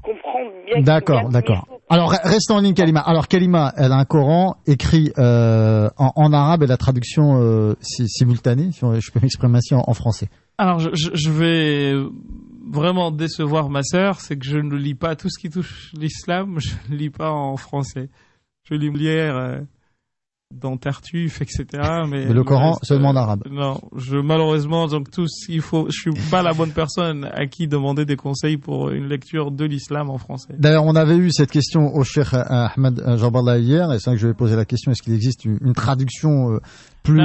comprendre bien. D'accord. Alors, reste en ligne, Kalima. Alors, Kalima, elle a un Coran écrit en arabe et la traduction simultanée, si je peux m'exprimer ainsi, en français. Alors, je vais vraiment décevoir ma sœur, c'est que je ne lis pas tout ce qui touche l'islam, je ne lis pas en français. Je lis Molière dans Tartuffe, etc. Mais le Coran seulement en arabe. Non, malheureusement, donc je suis pas la bonne personne à qui demander des conseils pour une lecture de l'islam en français. D'ailleurs, on avait eu cette question au cheikh Ahmed Jaballah hier, et c'est vrai que je vais poser la question, est-ce qu'il existe une traduction plus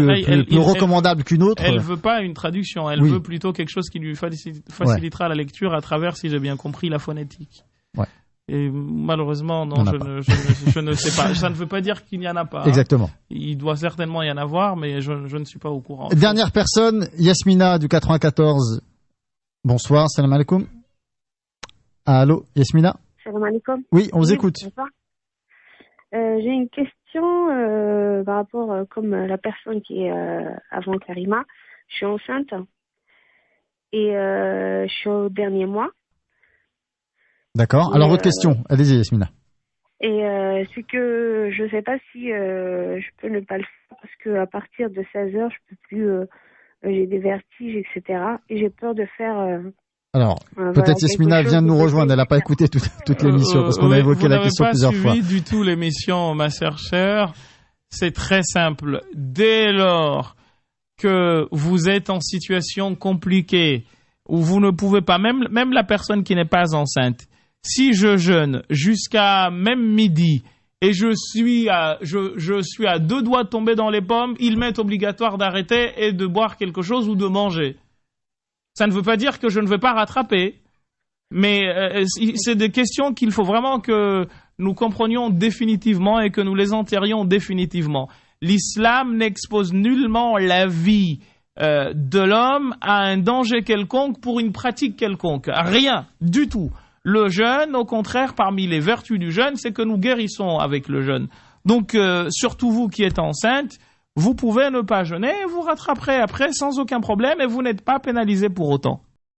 recommandable qu'une autre? Elle veut pas une traduction, elle veut plutôt quelque chose qui lui facilitera la lecture à travers, si j'ai bien compris, la phonétique. Ouais. Et malheureusement, non, je ne sais pas. Ça ne veut pas dire qu'il n'y en a pas. Exactement. Il doit certainement y en avoir, mais je ne suis pas au courant. Dernière personne, Yasmina du 94. Bonsoir, salam alaikum. Allô, Yasmina? Salam alaikum. Oui, on vous écoute. J'ai une question par rapport, comme la personne qui est avant Karima. Je suis enceinte et je suis au dernier mois. D'accord. Alors, votre question, allez-y, Yasmina. Et c'est que je ne sais pas si je peux ne pas le faire parce qu'à partir de 16 heures, je peux plus. J'ai des vertiges, etc. Et j'ai peur de faire. Alors, peut-être Yasmina vient de nous rejoindre. Elle n'a pas écouté toute l'émission parce qu'on a évoqué la question plusieurs fois. Vous n'avez pas suivi du tout l'émission, ma sœur chère. C'est très simple. Dès lors que vous êtes en situation compliquée où vous ne pouvez pas, même la personne qui n'est pas enceinte, si je jeûne jusqu'à même midi et je suis à 2 doigts de tomber dans les pommes, il m'est obligatoire d'arrêter et de boire quelque chose ou de manger. Ça ne veut pas dire que je ne vais pas rattraper, mais c'est des questions qu'il faut vraiment que nous comprenions définitivement et que nous les enterrions définitivement. L'islam n'expose nullement la vie de l'homme à un danger quelconque pour une pratique quelconque. Rien du tout. Le jeûne, au contraire, parmi les vertus du jeûne, c'est que nous guérissons avec le jeûne. Donc, surtout vous qui êtes enceinte, vous pouvez ne pas jeûner et vous rattraperez après sans aucun problème et vous n'êtes pas pénalisé pour autant.